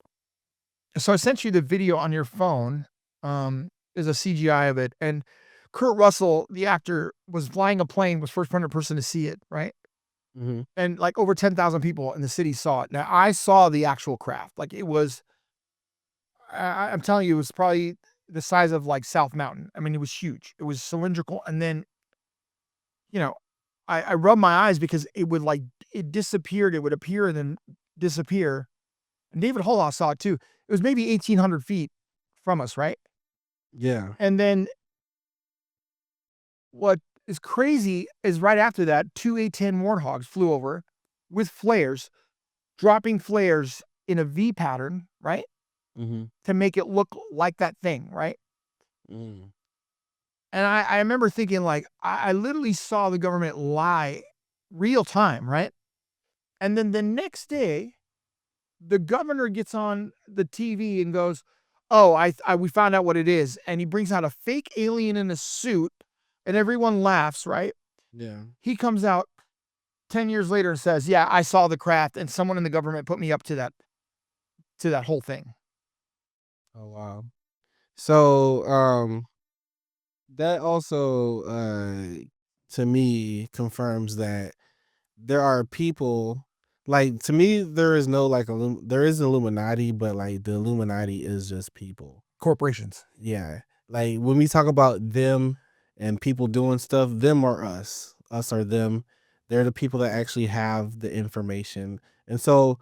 So I sent you the video on your phone. There's a CGI of it, and Kurt Russell, the actor, was flying a plane, was first person to see it, right? Mhm. And like over 10,000 people in the city saw it. Now I saw the actual craft. Like it was, I'm telling you, it was probably the size of like South Mountain. I mean, it was huge. It was cylindrical, and then, you know, I rubbed my eyes because it would like it disappeared. It would appear and then disappear. And David Holoff saw it too. It was maybe 1,800 feet from us, right? Yeah. And then what is crazy is right after that, 2 A-10 warthogs flew over with flares, dropping flares in a V pattern, right? Mm-hmm. To make it look like that thing, right? Mm. And I remember thinking, like, I literally saw the government lie real time, right? And then the next day, the governor gets on the TV and goes, "Oh, we found out what it is." And he brings out a fake alien in a suit, and everyone laughs, right? Yeah. He comes out 10 years later and says, "Yeah, I saw the craft, and someone in the government put me up to that whole thing." Oh wow. So that also to me confirms that there are people, like, to me there is no like there is Illuminati, but like the Illuminati is just people. Corporations. Yeah. Like when we talk about them and people doing stuff, them or us. Us or them. They're the people that actually have the information. And so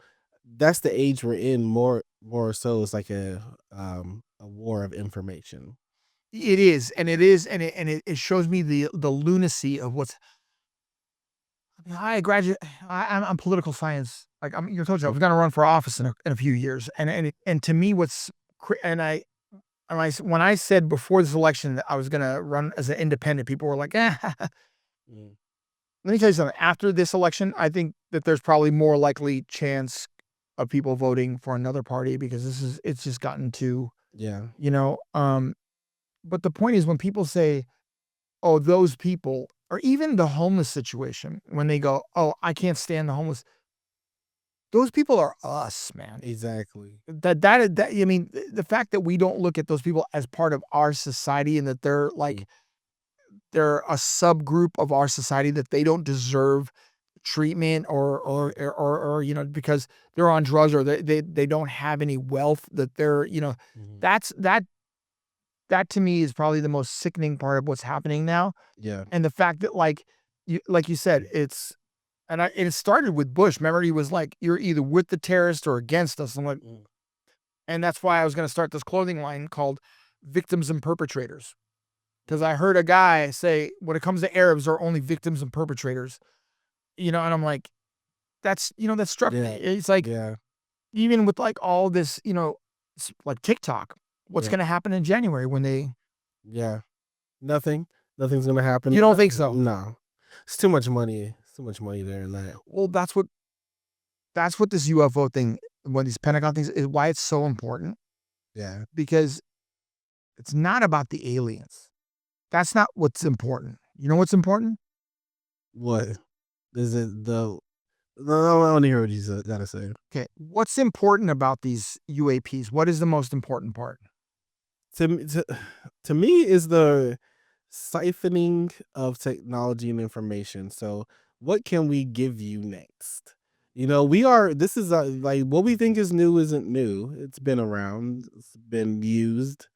that's the age we're in, more so it's like a war of information. It is, and it shows me the lunacy of what's. I mean, I graduate. I'm political science. Like you told you, I was going to run for office in a few years, and to me, when I said before this election that I was going to run as an independent, people were like, "Eh." Mm. Let me tell you something. After this election, I think that there's probably more likely chance of people voting for another party because it's just gotten to, Yeah. you know. But the point is when people say, "Oh, those people," or even the homeless situation, when they go, "Oh, I can't stand the homeless." Those people are us, man. Exactly. That I mean, the fact that we don't look at those people as part of our society and that they're Mm. like they're a subgroup of our society that they don't deserve treatment or because they're on drugs or they don't have any wealth that they're, Mhm. that's that to me is probably the most sickening part of what's happening now. Yeah. And the fact that like you said, it started with Bush. Remember, he was like, "You're either with the terrorists or against us." I'm like, Mm. and that's why I was going to start this clothing line called Victims and Perpetrators. Because I heard a guy say, when it comes to Arabs, they're only victims and perpetrators. And I'm like, that struck me. Yeah. It's like, Yeah. even with like all this, like TikTok, what's Yeah. going to happen in January when Yeah. Nothing. Nothing's gonna happen. you don't think so? No. It's too much money. It's too much money there in that. Well, that's what this UFO thing, when these Pentagon things is why it's so important Yeah. because it's not about the aliens. That's not what's important. You know what's important? What is it? No, I want to hear what you gotta say. Okay. What's important about these UAPs? What is the most important part? To me, to me is the siphoning of technology and information. So, what can we give you next? We are. This is like what we think is new isn't new. It's been around. It's been used.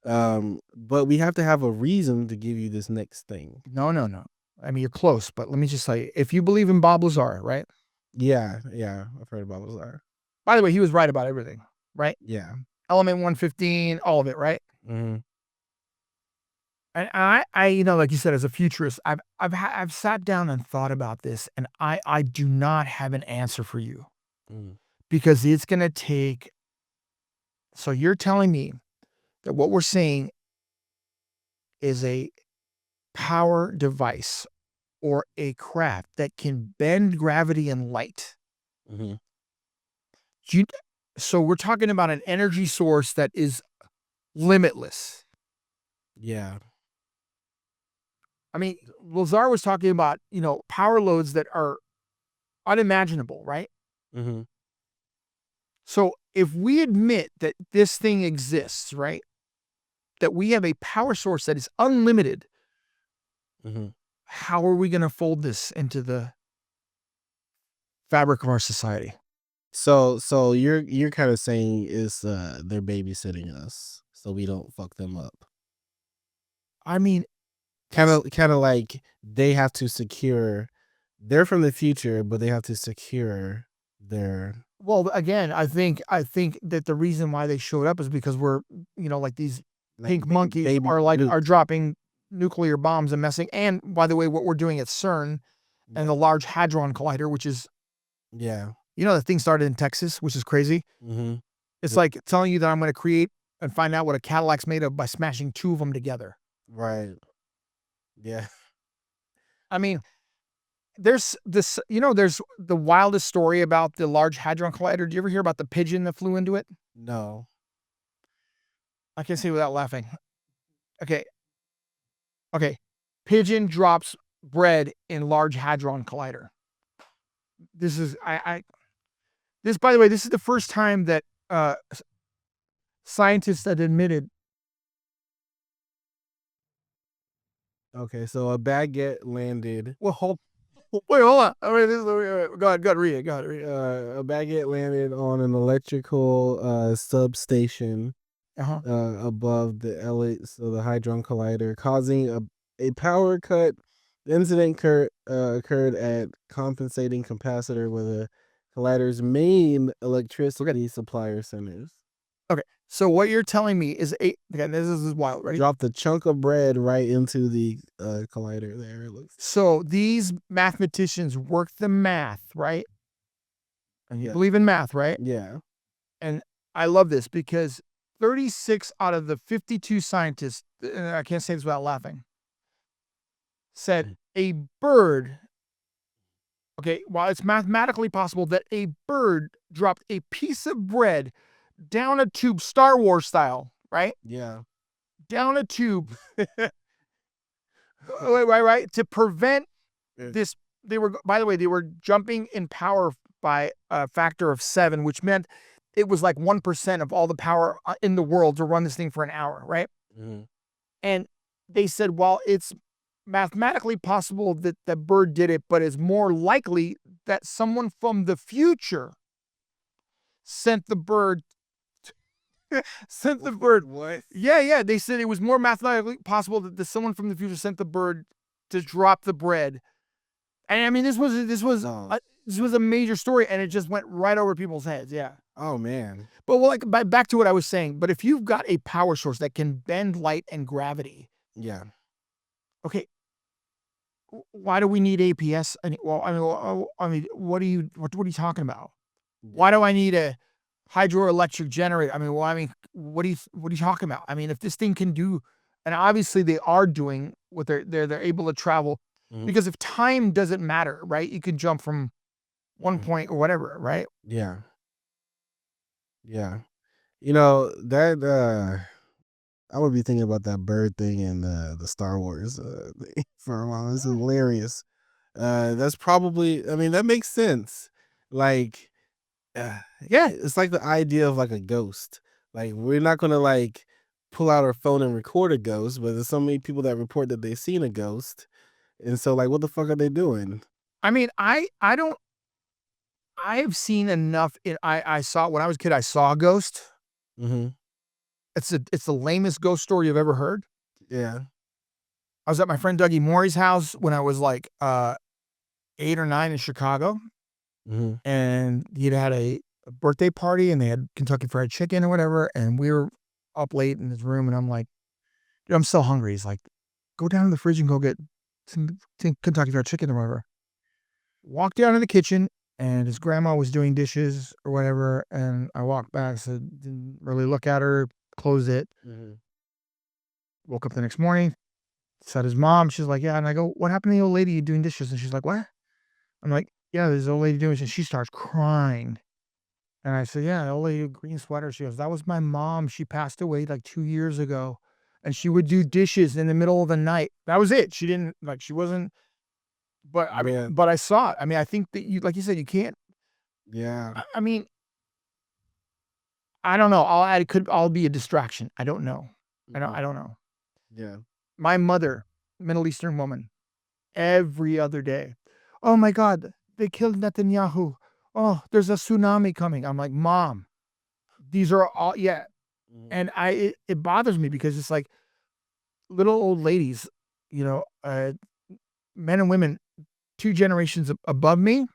But we have to have a reason to give you this next thing. No, no, no. I mean, you're close, but let me just tell you, if you believe in Bob Lazar, right? Yeah, yeah, I've heard about Lazar. By the way, he was right about everything, right? Yeah. Element 115, all of it, right? Hmm. And like you said, as a futurist, I've sat down and thought about this, and I do not have an answer for you Mm. because it's going to take. So you're telling me that what we're seeing is a power device or a craft that can bend gravity and light. Hmm. You, so we're talking about an energy source that is limitless. Yeah. I mean, Lazar was talking about, power loads that are unimaginable, right? Hmm. So if we admit that this thing exists, right? That we have a power source that is unlimited, Hmm. how are we going to fold this into the fabric of our society? So you're kind of saying is they're babysitting us so we don't fuck them up. I mean, Kind of like they have to secure. They're from the future, but they have to secure their Well, again, I think that the reason why they showed up is because we're, like these Like pink monkeys baby are nukes. dropping nuclear bombs and messing. And by the way, what we're doing at CERN and Yeah. the Large Hadron Collider, which is, Yeah. the thing started in Texas, which is crazy. Mm-hmm. It's like telling you that I'm going to create and find out what a Cadillac's made of by smashing two of them together. Right. Yeah. I mean, there's this, there's the wildest story about the Large Hadron Collider. Do you ever hear about the pigeon that flew into it? No. I can't say without laughing. Okay. Okay. Pigeon drops bread in Large Hadron Collider. This is, this, by the way, this is the first time that scientists had admitted. Okay, so a baguette landed. Well, wait, hold on. I mean, this is, go ahead, read it. Go ahead, read it. A baguette landed on an electrical substation Uh-huh. above the so the Hadron Collider, causing a power cut. The incident occurred at compensating capacitor with a collider's main electricity supplier centers. Okay. So what you're telling me is again, this is wild, right? Dropped a chunk of bread right into the collider there. It looks. So these mathematicians work the math, right? And you Yeah. believe in math, right? Yeah. And I love this because 36 out of the 52 scientists, and I can't say this without laughing, said a bird, okay, while it's mathematically possible that a bird dropped a piece of bread down a tube, Star Wars style, right? Yeah. Down a tube, right, to prevent this. They were, by the way, they were jumping in power by a factor of 7, which meant it was like 1% of all the power in the world to run this thing for an hour, right? Mm-hmm. And they said, well, it's mathematically possible that the bird did it, but it's more likely that someone from the future sent the bird. Sent the bird. What? Yeah. They said it was more mathematically possible that someone from the future sent the bird to drop the bread. And I mean, this was No. this was a major story, and it just went right over people's heads. Yeah. Oh man. But well, back to what I was saying. But if you've got a power source that can bend light and gravity, Yeah. okay, why do we need APS? Well, I mean, what are you talking about? Why do I need a hydroelectric generator? I mean, what are you talking about? I mean, if this thing can do, and obviously they are doing what they're able to travel, Mhm. because if time doesn't matter, right? You can jump from one Mhm. point or whatever, right? Yeah. Yeah. You know, that I would be thinking about that bird thing in the Star Wars thing for a while. It's hilarious. That's probably, I mean, that makes sense. Like, yeah, it's like the idea of like a ghost. Like, we're not gonna like pull out our phone and record a ghost, but there's so many people that report that they've seen a ghost. And so like what the fuck are they doing? I mean, I don't. I have seen enough. I saw when I was a kid. I saw a ghost. Mm-hmm. It's the lamest ghost story you've ever heard. Yeah. I was at my friend Dougie Morey's house when I was like 8 or 9 in Chicago, Mm-hmm. and he'd had a birthday party, and they had Kentucky Fried Chicken or whatever, and we were up late in his room, and I'm like, dude, I'm so hungry. He's like, go down to the fridge and go get some Kentucky Fried Chicken or whatever. Walked down to the kitchen, and his grandma was doing dishes or whatever, and I walked back, said, didn't really look at her, closed it. Mm-hmm. Woke up the next morning, said his mom. She's like, yeah. And I go, what happened to the old lady doing dishes? And she's like, what? I'm like, yeah, there's an old lady doing dishes. And she starts crying. And I said, yeah, the old lady with green sweater. She goes, that was my mom. She passed away like 2 years ago. And she would do dishes in the middle of the night. That was it. She didn't like, she wasn't, but I mean, Yeah. but I saw it. I mean, I think that you, like you said, you can't, Yeah. I mean, I don't know. I'll add, it could all be a distraction. I don't know. I don't know. Yeah. My mother, Middle Eastern woman, every other day. Oh my God, they killed Netanyahu. Oh, there's a tsunami coming. I'm like, Mom, these are all, yeah. Mhm. And it bothers me because it's like little old ladies, you know, men and women, 2 generations above me,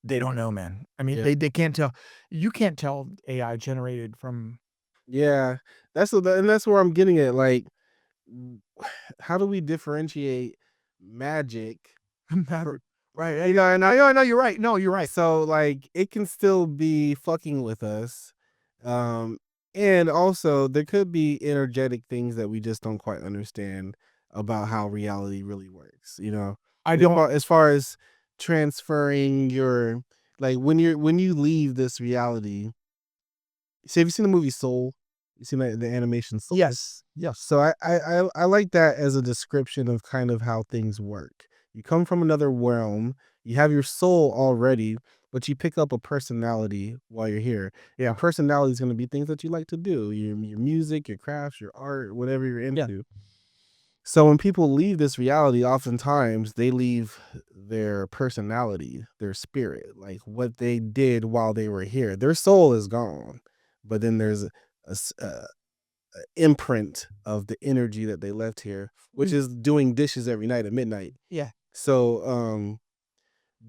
They don't know, man. I mean, Yeah. they can't tell. You can't tell AI generated from Yeah. And that's where I'm getting at. Like, w- how do we differentiate magic for, Maverick. Right, I know, you're right. No, you're right. so like it can still be fucking with us. Um and also there could be energetic things that we just don't quite understand about how reality really works, you know. I don't As far as transferring your, like when you leave this reality. See, have you seen the movie Soul? You seen the animation Soul? Yes, yes. So I like that as a description of kind of how things work. You come from another realm, you have your soul already, but you pick up a personality while you're here. Yeah, personality is going to be things that you like to do, your music, your crafts, your art, whatever you're Yeah. into. So when people leave this reality, oftentimes they leave their personality, their spirit, like what they did while they were here. Their soul is gone, but then there's a imprint of the energy that they left here, which is doing dishes every night at midnight. Yeah. So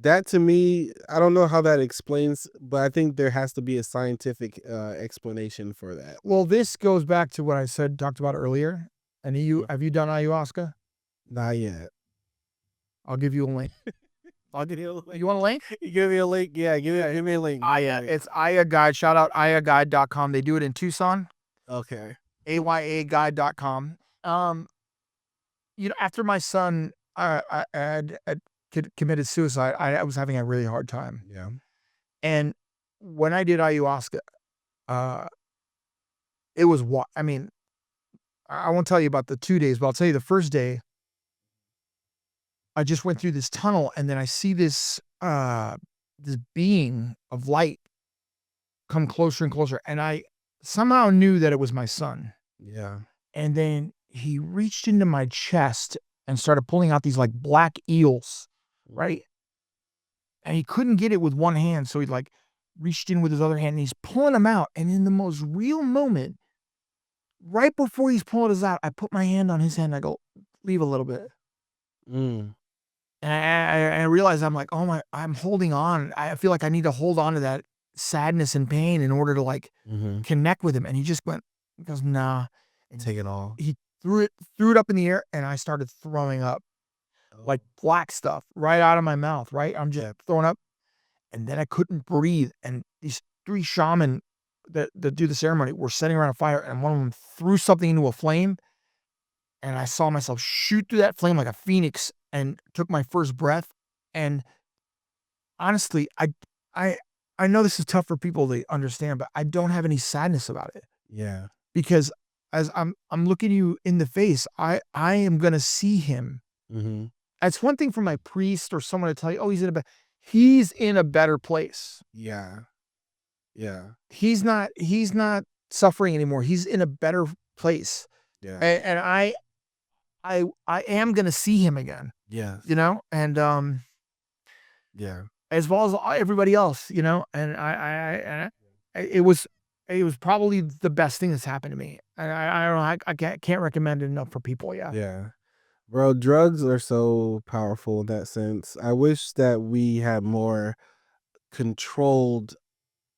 that to me, I don't know how that explains, but I think there has to be a scientific explanation for that. Well, this goes back to what I talked about earlier. And Mhm. have you done ayahuasca? Not yet. I'll give you a link. I'll give you a link. You want a link? Give me a link. Yeah, give me a link. It's Aya Guide. Shout out ayaguide.com. They do it in Tucson. Okay. ayaguide.com. After my son had committed suicide, I was having a really hard time. Yeah. And when I did ayahuasca, uh, it was what I mean. I won't tell you about the 2 days, but I'll tell you the first day. I just went through this tunnel, and then I see this being of light come closer and closer, and I somehow knew that it was my son. Yeah. And then he reached into my chest and started pulling out these like black eels, right? And he couldn't get it with one hand, so he like reached in with his other hand and he's pulling them out. And in the most real moment, right before he's pulling us out, I put my hand on his hand and I go, leave a little bit. Mm. And I realized I'm like, I'm holding on. I feel like I need to hold on to that sadness and pain in order to like Mm-hmm. connect with him. And he goes, nah. And Take it all. he threw it up in the air and I started throwing up like black stuff right out of my mouth, right? I'm just throwing up. And then I couldn't breathe. And these 3 shaman that do the ceremony were sitting around a fire and one of them threw something into a flame. And I saw myself shoot through that flame like a phoenix and took my first breath. And honestly, I I know this is tough for people to understand, but I don't have any sadness about it Yeah. because as I'm looking you in the face, I am gonna see him. Mm-hmm. It's one thing for my priest or someone to tell you, oh, he's in a better place. Yeah. Yeah. He's not suffering anymore. He's in a better place. Yeah. And I am gonna see him again, Yes. and Yeah. as well as everybody else, and it was probably the best thing that's happened to me. I don't know, I can't recommend it enough for people. Yeah. Yeah. Bro, drugs are so powerful in that sense. I wish that we had more controlled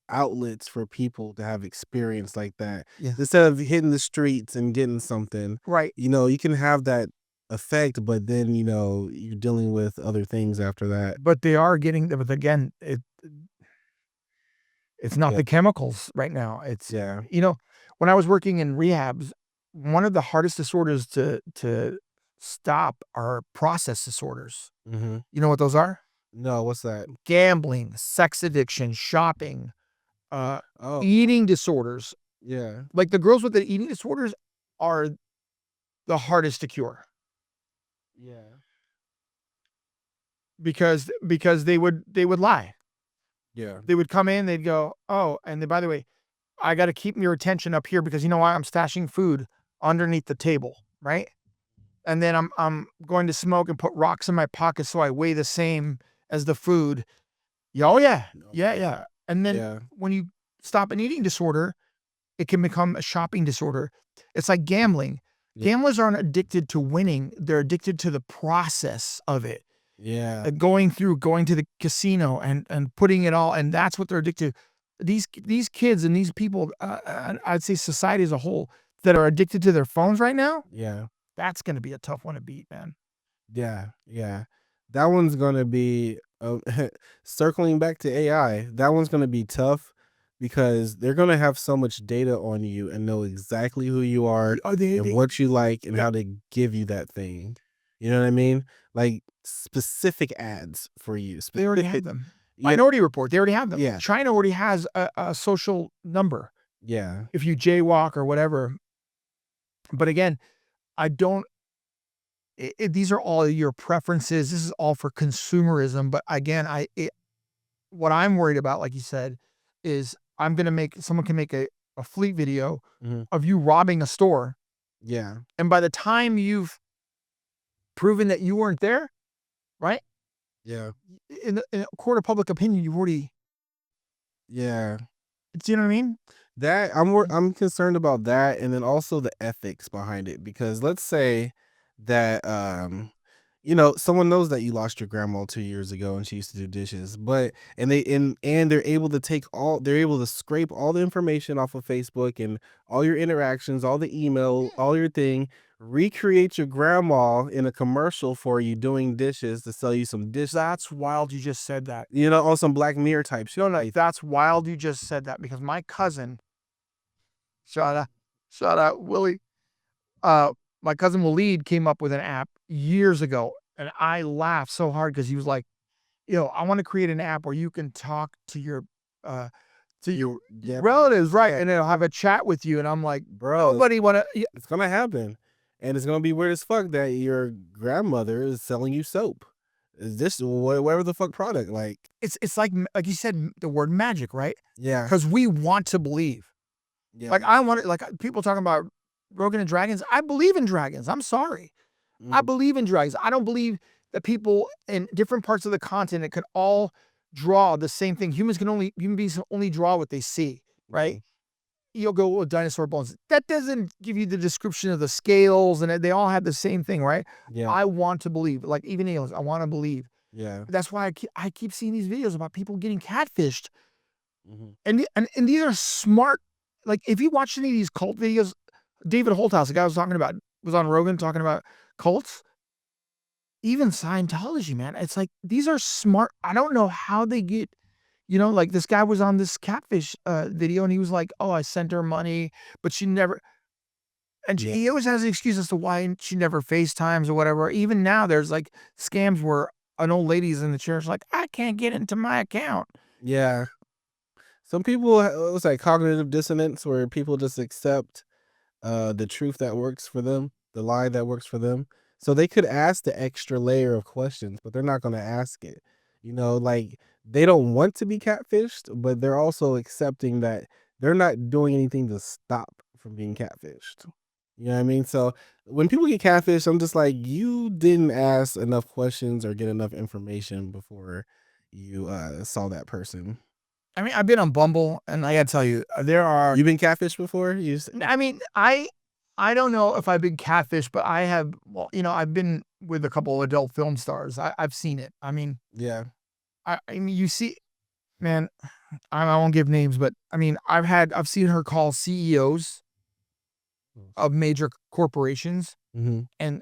outlets for people to have experience like that. Yeah. Instead of hitting the streets and getting something, Right. you can have that effect, but then, you're dealing with other things after that. But they are getting, but again, it's not Yeah. the chemicals right now. It's, Yeah. when I was working in rehabs, one of the hardest disorders to stop are process disorders. Mm-hmm. You know what those are? No, what's that? Gambling, sex addiction, shopping, Oh, eating disorders. yeah. Like the girls with the eating disorders are the hardest to cure Yeah. because they would lie. Yeah. They would come in, they'd go, "Oh, and then, by the way, I gotta keep your attention up here because you know why? I'm stashing food underneath the table, right? And then I'm going to smoke and put rocks in my pocket so I weigh the same as the food." Yeah, oh yeah. Yeah, yeah. And then Yeah. when you stop an eating disorder, it can become a shopping disorder. It's like gambling. Yeah. Gamblers aren't addicted to winning, they're addicted to the process of it. Yeah. going to the casino and putting it all, and that's what they're addicted to. These kids and these people, I'd say society as a whole, that are addicted to their phones right now, Yeah. that's gonna be a tough one to beat, man. Yeah. Yeah. That one's gonna be circling back to AI. That one's gonna be tough because they're gonna have so much data on you and know exactly who you are Oh, they and they what you like and yeah, how to give you that thing. You know what I mean? Like specific ads for you. they already Specific. have them. Yeah. Minority Report, they already have them. Yeah. China already has a social number Yeah. if you jaywalk or whatever. But again, I don't these are all your preferences. This is all for consumerism. But again, what I'm worried about, like you said, is someone can make a fleet video Mhm. of you robbing a store. Yeah. And by the time you've proven that you weren't there, right? Yeah. In a court of public opinion, you've already, Yeah. do you know what I mean? That I'm concerned about that, and then also the ethics behind it, because let's say that someone knows that you lost your grandma 2 years ago and she used to do dishes, but and they're able to they're able to scrape all the information off of Facebook and all your interactions, all the email, all your thing, recreate your grandma in a commercial for you doing dishes to sell you some dish, That's wild you just said that. on some Black Mirror type shit. No, that's wild you just said that because my cousin, shout out, shout out Willie, uh, my cousin Waleed came up with an app years ago, and I laughed so hard because he was like, I want to create an app where you can talk uh, to your Yeah, relatives, right? And they'll have a chat with you." And I'm like, bro. "Nobody wanna." It's gonna happen, and it's gonna be weird as fuck that your grandmother is selling you soap. Is this whatever the fuck product? Like, It's like you said, the word magic, right? yeah, Because we want to believe. yeah, Like I want like people talking about Rogan and dragons. I believe in dragons. I'm sorry. I mhm, believe in dragons. I don't believe that people in different parts of the continent can all draw the same thing. Human beings can only draw what they see, right? mhm, You'll go with dinosaur bones. That doesn't give you the description of the scales, and they all have the same thing, right? yeah, I want to believe, like even aliens. I want to believe. yeah, That's why I keep seeing these videos about people getting catfished, mhm, and these are smart. Like if you watch any of these cult videos, David Holthouse, the guy I was talking about, was on Rogan talking about cults. Even Scientology, man. It's like these are smart. I don't know how they get, like this guy was on this catfish video and he was like, "Oh, I sent her money, but she never." And yeah, he always has an excuse as to why she never FaceTimes or whatever. Even now, there's like scams where an old lady's in the church, like, "I can't get into my account." yeah. Some people, it's like cognitive dissonance, where people just accept the truth that works for them, the lie that works for them. So they could ask the extra layer of questions, but they're not going to ask it. Like they don't want to be catfished, but they're also accepting that they're not doing anything to stop from being catfished. You know what I mean? So when people get catfished, I'm just like, you didn't ask enough questions or get enough information before you saw that person. I mean, I've been on Bumble, and I gotta tell you, there are. You've been catfished before? I mean, I don't know if I've been catfished, but I have. Well, I've been with a couple of adult film stars. I've seen it. I mean, Yeah. I mean, you see, man. I won't give names, but I mean, I've seen her call CEOs of major corporations, Mm-hmm. and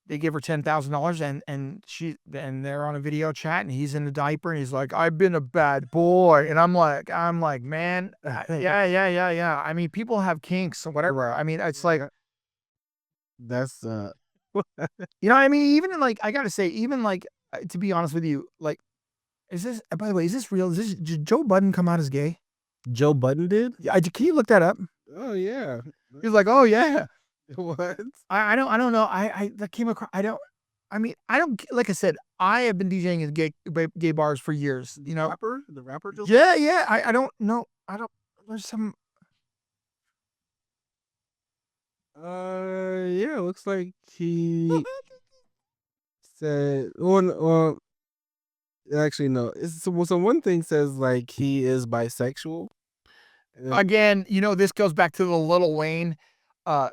they give her $10,000, and they're on a video chat, and he's in a diaper, and he's like, "I've been a bad boy," and I'm like, man, yeah, yeah, yeah, yeah. I mean, people have kinks or whatever. I mean, it's like, That's what I mean. Even in like, I gotta say, even like, to be honest with you, like, is this? By the way, is this real? Did Joe Budden come out as gay? Joe Budden did? Yeah, can you look that up? Oh yeah. He's like, "Oh yeah." What? I don't know. That came across. I mean, I don't like I said. I have been DJing in gay bars for years. The rapper just Yeah, yeah. I don't know. I don't. There's some. yeah, looks like he said well, actually no. So one thing says like he is bisexual. Uh, Again, this goes back to the Lil Wayne,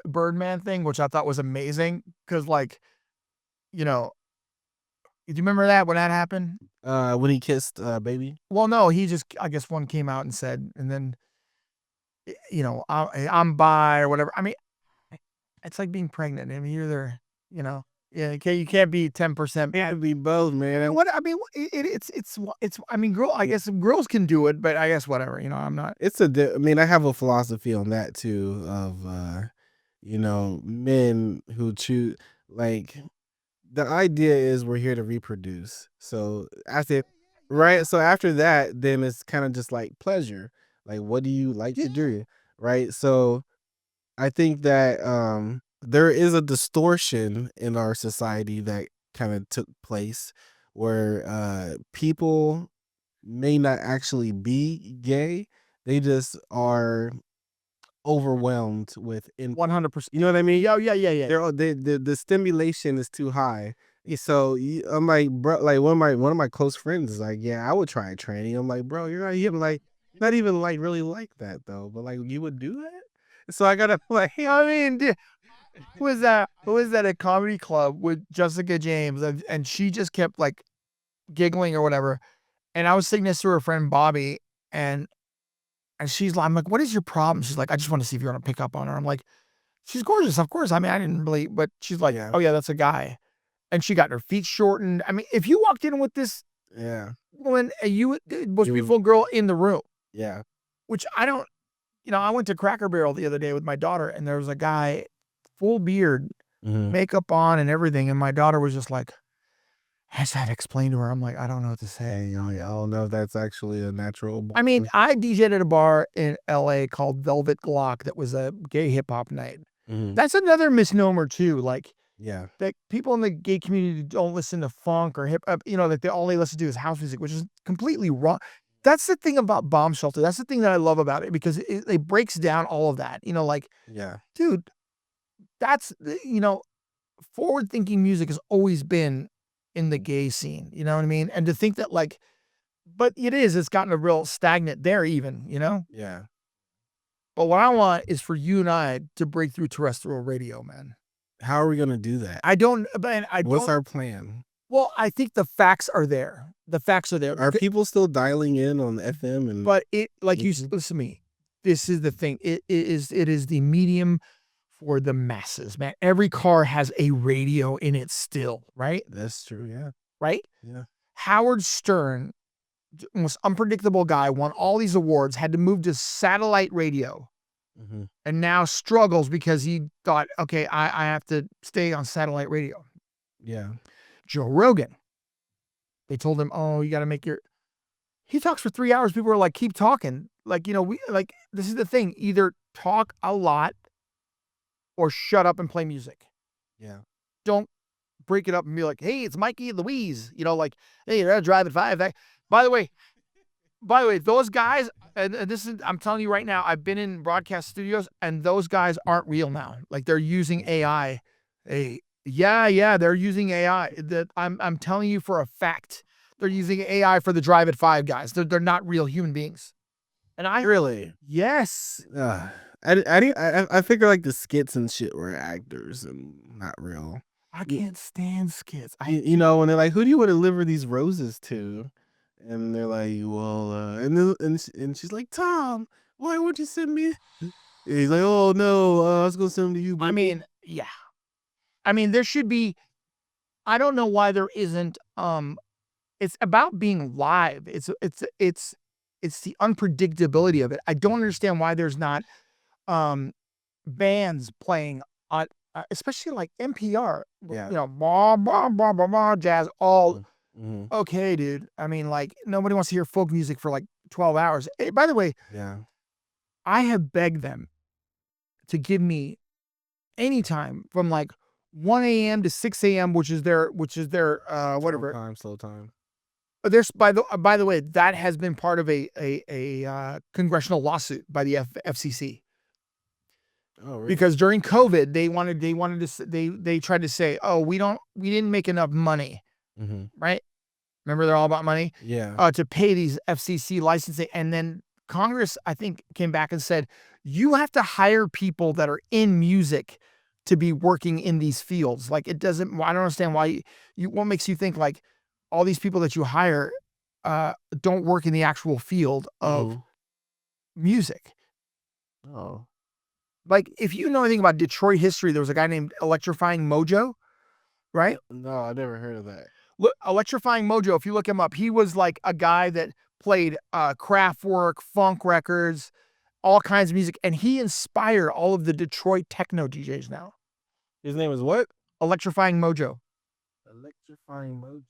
Birdman thing, which I thought was amazing because, like, you know, you remember that when that happened? When he kissed Baby. Well, no, he just I guess one came out and said, and then you know, I'm bi or whatever. I mean, it's like being pregnant. I mean, you're there, you know. Yeah, you can't be 10%. It had to be both, man. And what I mean, it's. I mean, I guess girls can do it, but I guess whatever. You know, I'm not. I mean, I have a philosophy on that too of you know, men who choose like the idea is we're here to reproduce. So after right, so after that, then it's kind of just like pleasure. Like what do you like to do? Right? So I think that there is a distortion in our society that kind of took place where people may not actually be gay. They just are overwhelmed with 100%. you know what I mean? Yeah. The stimulation is too high. So I'm like, bro, like one of my close friends is like, yeah, I would try a tranny. I'm like, bro, not even like really like that though, but like you would do that. So I gotta like, I mean, who was that? Who was that at comedy club with Jessica James, and she just kept like giggling or whatever. And I was sitting next to her friend Bobby, and she's like, I'm like, what is your problem? She's like, I just want to see if you're gonna pick up on her. I'm like, she's gorgeous, of course. I mean, I didn't really, but she's like, yeah, oh yeah, that's a guy. And she got her feet shortened. I mean, if you walked in with this yeah, woman, you the most You would- beautiful girl in the room, yeah, which I don't, you know, I went to Cracker Barrel the other day with my daughter, and there was a guy, full beard, mhm. makeup on and everything, and my daughter was just like, I just had to explain to her. I'm like, I don't know what to say. Hey, I don't know if that's actually a natural. I mean, I DJ'd at a bar in LA called Velvet Glock that was a gay hip hop night. Mhm. That's another misnomer too. Like Yeah, that people in the gay community don't listen to funk or hip hop, you know, that all they listen to is house music, which is completely wrong. That's the thing about Bomb Shelter. That's the thing that I love about it because it breaks down all of that. You know, like, yeah, dude, that's, you know, forward thinking music has always been in the gay scene. You know what I mean? And to think that, like, but it's gotten a real stagnant there, even, you know? yeah. But what I want is for you and I to break through terrestrial radio, man. How are we gonna do that? I don't, but I What's don't, our plan? well, I think the facts are there. The facts are there. Are people still dialing in on FM and? But like you, Mhm. listen to me. This is the thing. It is the medium for the masses, man. Every car has a radio in it still, right? That's true. Yeah, Right? yeah. Howard Stern, the most unpredictable guy, won all these awards, had to move to satellite radio, Mhm. and now struggles because he thought, okay, I have to stay on satellite radio. Yeah, Joe Rogan, they told him, oh, you got to make your. He talks for 3 hours. People are like, keep talking. Like, you know, this is the thing. Either talk a lot or shut up and play music. yeah. Don't break it up and be like, hey, it's Mikey and Louise. You know, like, hey, they're driving 5. By the way, those guys, and this is, I'm telling you right now, I've been in broadcast studios, and those guys aren't real now. Like, they're using AI. They're using AI. That I'm telling you for a fact. They're using AI for the Drive at 5 guys. They're not real human beings. And Really? yes. I figure like the skits and shit were actors and not real. I can't stand skits. You know, when they're like, "Who do you want to deliver these roses to?" And they're like, "Well," and she's like, "Tom, why would you send me?" And he's like, "Oh no, I was gonna send them to you." I mean, yeah. I mean, there should be. I don't know why there isn't. It's about being live. It's the unpredictability of it. I don't understand why there's not um bands playing on, especially like NPR. Yeah. You know, blah blah blah blah blah jazz. All Mm-hmm. okay, dude. I mean, like nobody wants to hear folk music for like 12 hours. Hey, by the way, Yeah. I have begged them to give me any time from like 1 a.m. to 6 a.m., which is their whatever. Slow time. There's by the way, that has been part of a congressional lawsuit by the FCC. Oh, really? Because during COVID, they tried to say, oh, we didn't make enough money, Mm-hmm. right? Remember, they're all about money. Yeah. To pay these FCC licensing, and then Congress, I think, came back and said, you have to hire people that are in music to be working in these fields. Like it doesn't. I don't understand why what makes you think like all these people that you hire don't work in the actual field of music. Oh. Like, if you know anything about Detroit history, there was a guy named Electrifying Mojo, right? No, I never heard of that. Look, Electrifying Mojo, if you look him up, he was like a guy that played Kraftwerk, funk records, all kinds of music, and he inspired all of the Detroit techno DJs now. His name is what? Electrifying Mojo. Electrifying Mojo.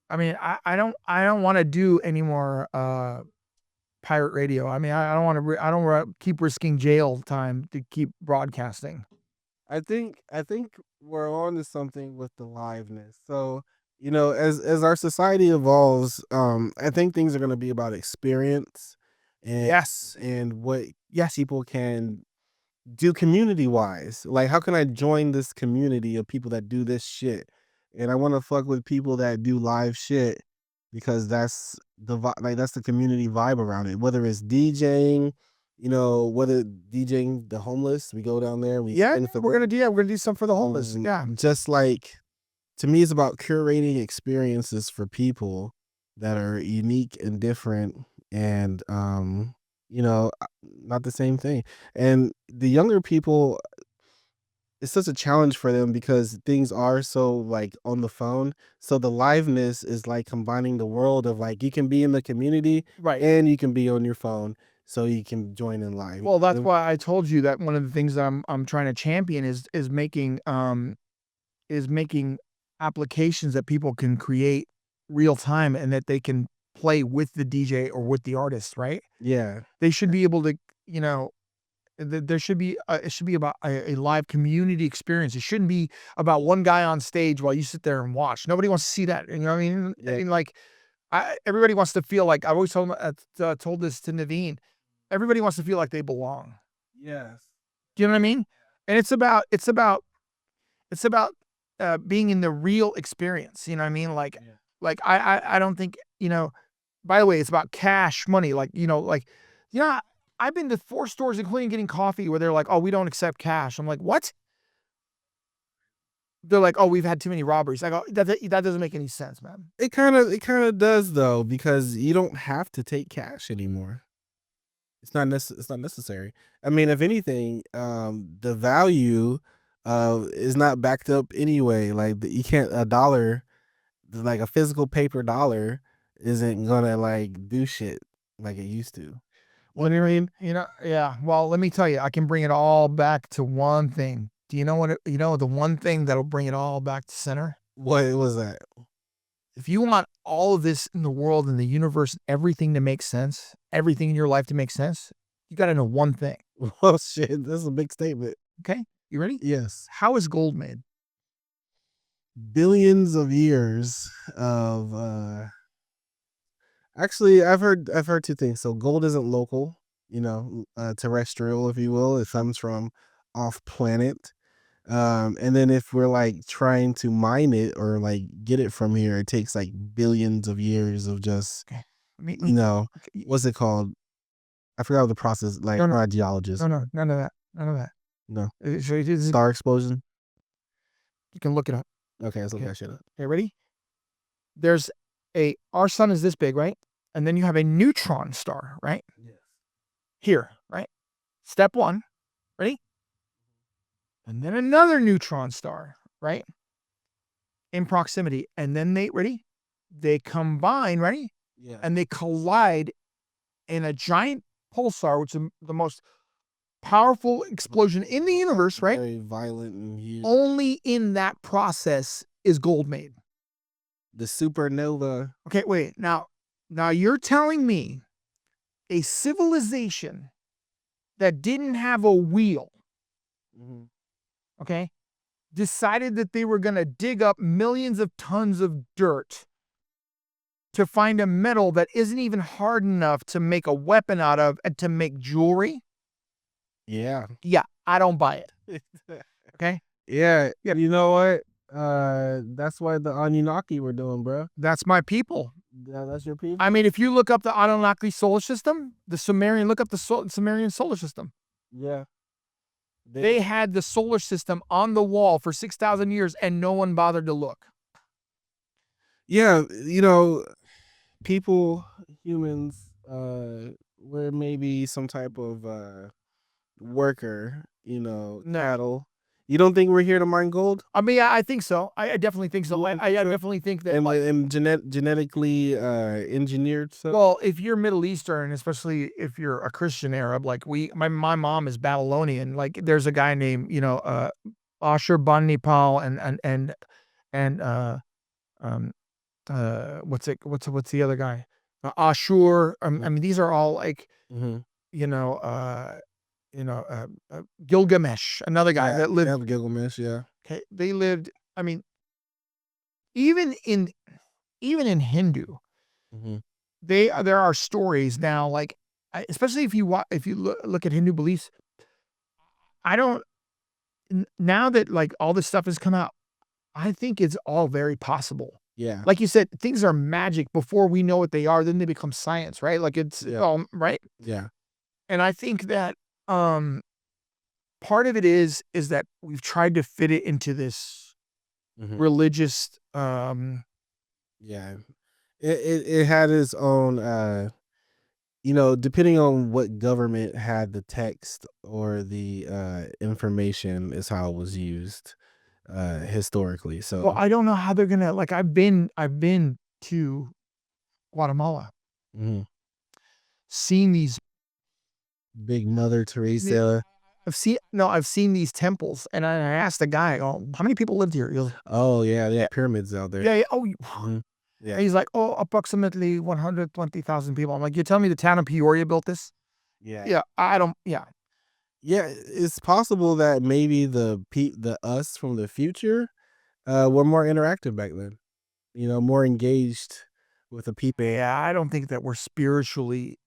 I mean, I don't want to do any more pirate radio. I mean, I don't want to. I don't want to keep risking jail time to keep broadcasting. I think we're on to something with the liveness. So, you know, as our society evolves, I think things are going to be about experience and Yes. and what people can do community wise. Like, how can I join this community of people that do this shit? And I want to fuck with people that do live shit because that's that's the community vibe around it. Whether it's DJing, you know, whether DJing the homeless, we go down there. We're gonna do something for the homeless. Yeah, just like, to me, it's about curating experiences for people that are unique and different, and you know, not the same thing. And the younger people, it's such a challenge for them because things are so like on the phone. So the liveness is like combining the world of like, you can be in the community right. and you can be on your phone, so you can join in live. Well, that's why I told you that one of the things that I'm trying to champion is making applications that people can create real time and that they can play with the DJ or with the artist, right? Yeah. They should be able to, you know, there should be it should be about a live community experience. It shouldn't be about one guy on stage while you sit there and watch. Nobody wants to see that. You know what I mean? Yeah. I mean, like, everybody wants to feel like, I always told this to Naveen. Everybody wants to feel like they belong. Yes. Do you know what I mean? And it's about being in the real experience. You know what I mean? Like, I don't think, you know. By the way, it's about cash money. Like, you know, I've been to 4 stores, including getting coffee, where they're like, "Oh, we don't accept cash." I'm like, "What?" They're like, "Oh, we've had too many robberies." I go, that doesn't make any sense, man. It kind of does though, because you don't have to take cash anymore. It's not necessary. I mean, if anything, the value is not backed up anyway. Like, you can't, a dollar, like a physical paper dollar, isn't gonna like do shit like it used to. What do you mean? You know, yeah. Well, let me tell you, I can bring it all back to one thing. Do you know what? You know the one thing that'll bring it all back to center? What was that? If you want all of this in the world and the universe, everything to make sense, everything in your life to make sense, you got to know one thing. Oh shit, that's a big statement. Okay, you ready? Yes. How is gold made? Billions of years of actually, I've heard 2 things. So gold isn't local, you know, terrestrial, if you will. It comes from off planet. And then if we're like trying to mine it or like get it from here, it takes like billions of years of just, Okay. you know, what's it called? I forgot the process, like, No, no. I'm not a geologist. No, none of that. None of that. No. So it is, Star explosion. you can look it up. Okay, let's look that shit up. Okay, ready? There's our sun is this big, right? And then you have a neutron star, right? Yes. Here, right? Step 1, ready? And then another neutron star, right? In proximity. And then they combine, ready? Yeah. And they collide in a giant pulsar, which is the most powerful explosion in the universe, right? Very violent and huge. Only in that process is gold made. The supernova. Okay, wait. Now you're telling me a civilization that didn't have a wheel, okay, decided that they were going to dig up millions of tons of dirt to find a metal that isn't even hard enough to make a weapon out of and to make jewelry? Yeah. Yeah, I don't buy it. Okay? Yeah. You know what? That's why the Anunnaki were doing, bro. That's my people. Yeah, that's your people. I mean, if you look up the Anunnaki solar system, look up the Sumerian solar system. Yeah. They had the solar system on the wall for 6,000 years and no one bothered to look. Yeah, people, humans, we're maybe some type of worker, No. cattle. You don't think we're here to mine gold? I mean, I think so. I definitely think so. I definitely think that, And like, and genetically engineered stuff? well, if you're Middle Eastern, especially if you're a Christian Arab, like my mom is Babylonian. Like, there's a guy named, Ashur Banipal and um what's the other guy? Ashur. I mean, these are all like, Mm-hmm. you know, uh, Gilgamesh, another guy Yeah, that lived. yeah, Gilgamesh, yeah. Okay, they lived. I mean, even in even in Hindu, Mm-hmm. there are stories now, like, especially if you look at Hindu beliefs. I don't now that, like, all this stuff has come out, I think it's all very possible. Yeah, Like you said, things are magic before we know what they are, then they become science, right? Like, it's yeah, right? yeah. And I think that, um, part of it is that we've tried to fit it into this Mm-hmm. religious, Yeah. It had its own depending on what government had the text or the information is how it was used historically. well, So I don't know how they're gonna, like, I've been to Guatemala, mhm. seen these Big Mother Teresa. I've seen these temples, and I asked the guy, "Oh, how many people lived here?" He goes, Oh yeah, yeah, "Yeah, pyramids out there. yeah, yeah, oh, you." Hmm. Yeah, And he's like, "Oh, approximately 120,000 people." I'm like, "You're telling me the town of Peoria built this?" yeah, Yeah, I don't, yeah. yeah. It's possible that maybe the us from the future were more interactive back then. More engaged with the people. Yeah, I don't think that we're spiritually,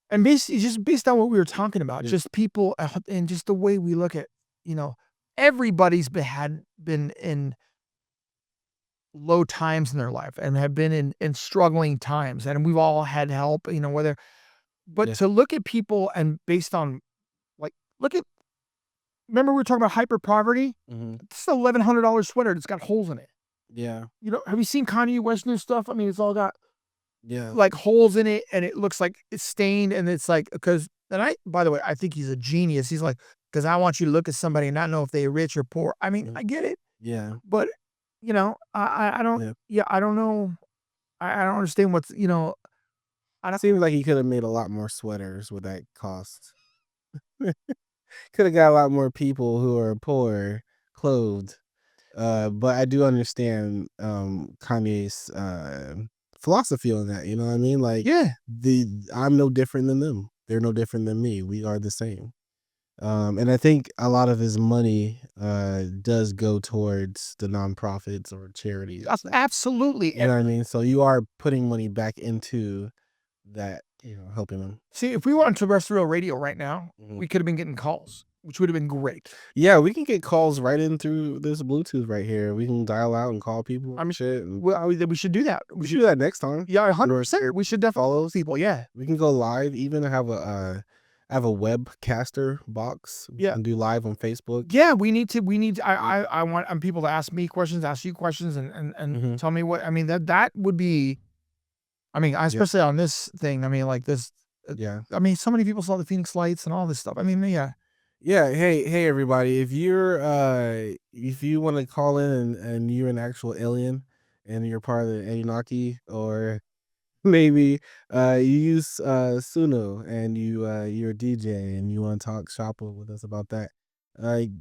and just based on what we were talking about, Yeah, just people, and just the way we look at, you know, everybody's been in low times in their life and have been in struggling times, and we've all had help, whether, but yeah. to look at people and based on, like, look at, remember we were talking about hyper poverty? Hmm. It's an $1,100 sweater that's got holes in it. Yeah, Have you seen Kanye West new stuff? I mean, it's all got, yeah. like, holes in it, and it looks like it's stained, and it's like, because, and by the way, I think he's a genius. He's like, "'Cause I want you to look at somebody and not know if they're rich or poor." I mean, Mhm. I get it, Yeah, but, I don't, yeah. yeah, I don't know. I don't understand what's, I don't. Seems like he could have made a lot more sweaters with that cost. Could have got a lot more people who are poor clothed. But I do understand Kanye's philosophy on that. You know what I mean? Like Yeah. I'm no different than them. They're no different than me. We are the same. And I think a lot of his money does go towards the nonprofits or charities. Absolutely, You and know what I mean? So you are putting money back into that, helping them. see, if we were on terrestrial radio right now, Mhm. we could have been getting calls, which would have been great. Yeah, we can get calls right in through this Bluetooth right here. We can dial out and call people I and mean, shit. And we should do that. we should do that next time. Yeah, Or 100%. We should definitely call follows. people, yeah. We can go live. Even have a webcaster box. We Yeah. can do live on Facebook. Yeah, we need to, I want, people to ask me questions, ask you questions, and Hmm. tell me what, I mean, that would be, I mean, Yeah, especially on this thing, I mean, like this, yeah, I mean, so many people saw the Phoenix Lights and all this stuff. I mean, yeah. yeah. Hey, everybody! If you want to call in and you're an actual alien and you're part of the Anunnaki, or maybe you use Suno and you're a DJ and you want to talk shop with us about that.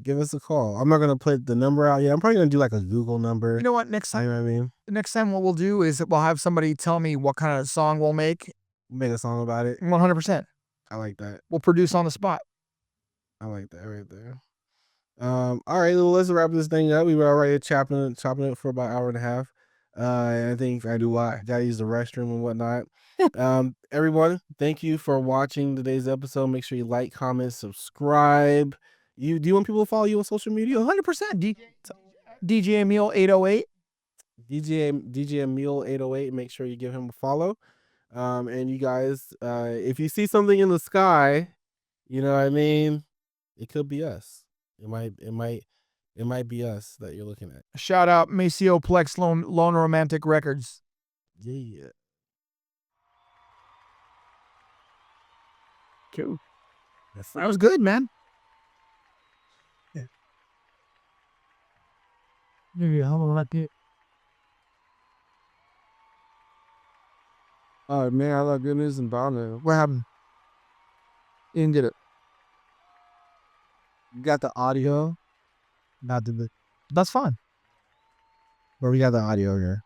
Give us a call. I'm not gonna put the number out yet. I'm probably gonna do like a Google number. You know what? You know what I mean? Next time what we'll do is we'll have somebody tell me what kind of song we'll make. Make a song about it. 100%. I like that. We'll produce on the spot. I like that right there. All right, well, let's wrap this thing up. We were already chopping it for about an hour and a half. And I think I do what gotta use the restroom and whatnot. Everyone, thank you for watching today's episode. Make sure you like, comment, subscribe. Do you want people to follow you on social media? 100%. DJ Emile 808. DJ Emile 808. Make sure you give him a follow. And you guys, if you see something in the sky, you know what I mean, it could be us. It might It might be us that you're looking at. Shout out Maceo Plex Lone Romantic Records. Yeah. Cool. That's That was good, man. Yeah. Maybe I don't like it. Oh man, I love good news and bad news. What happened? You didn't get it. You got the audio. Not the. That's fine. But we got the audio here.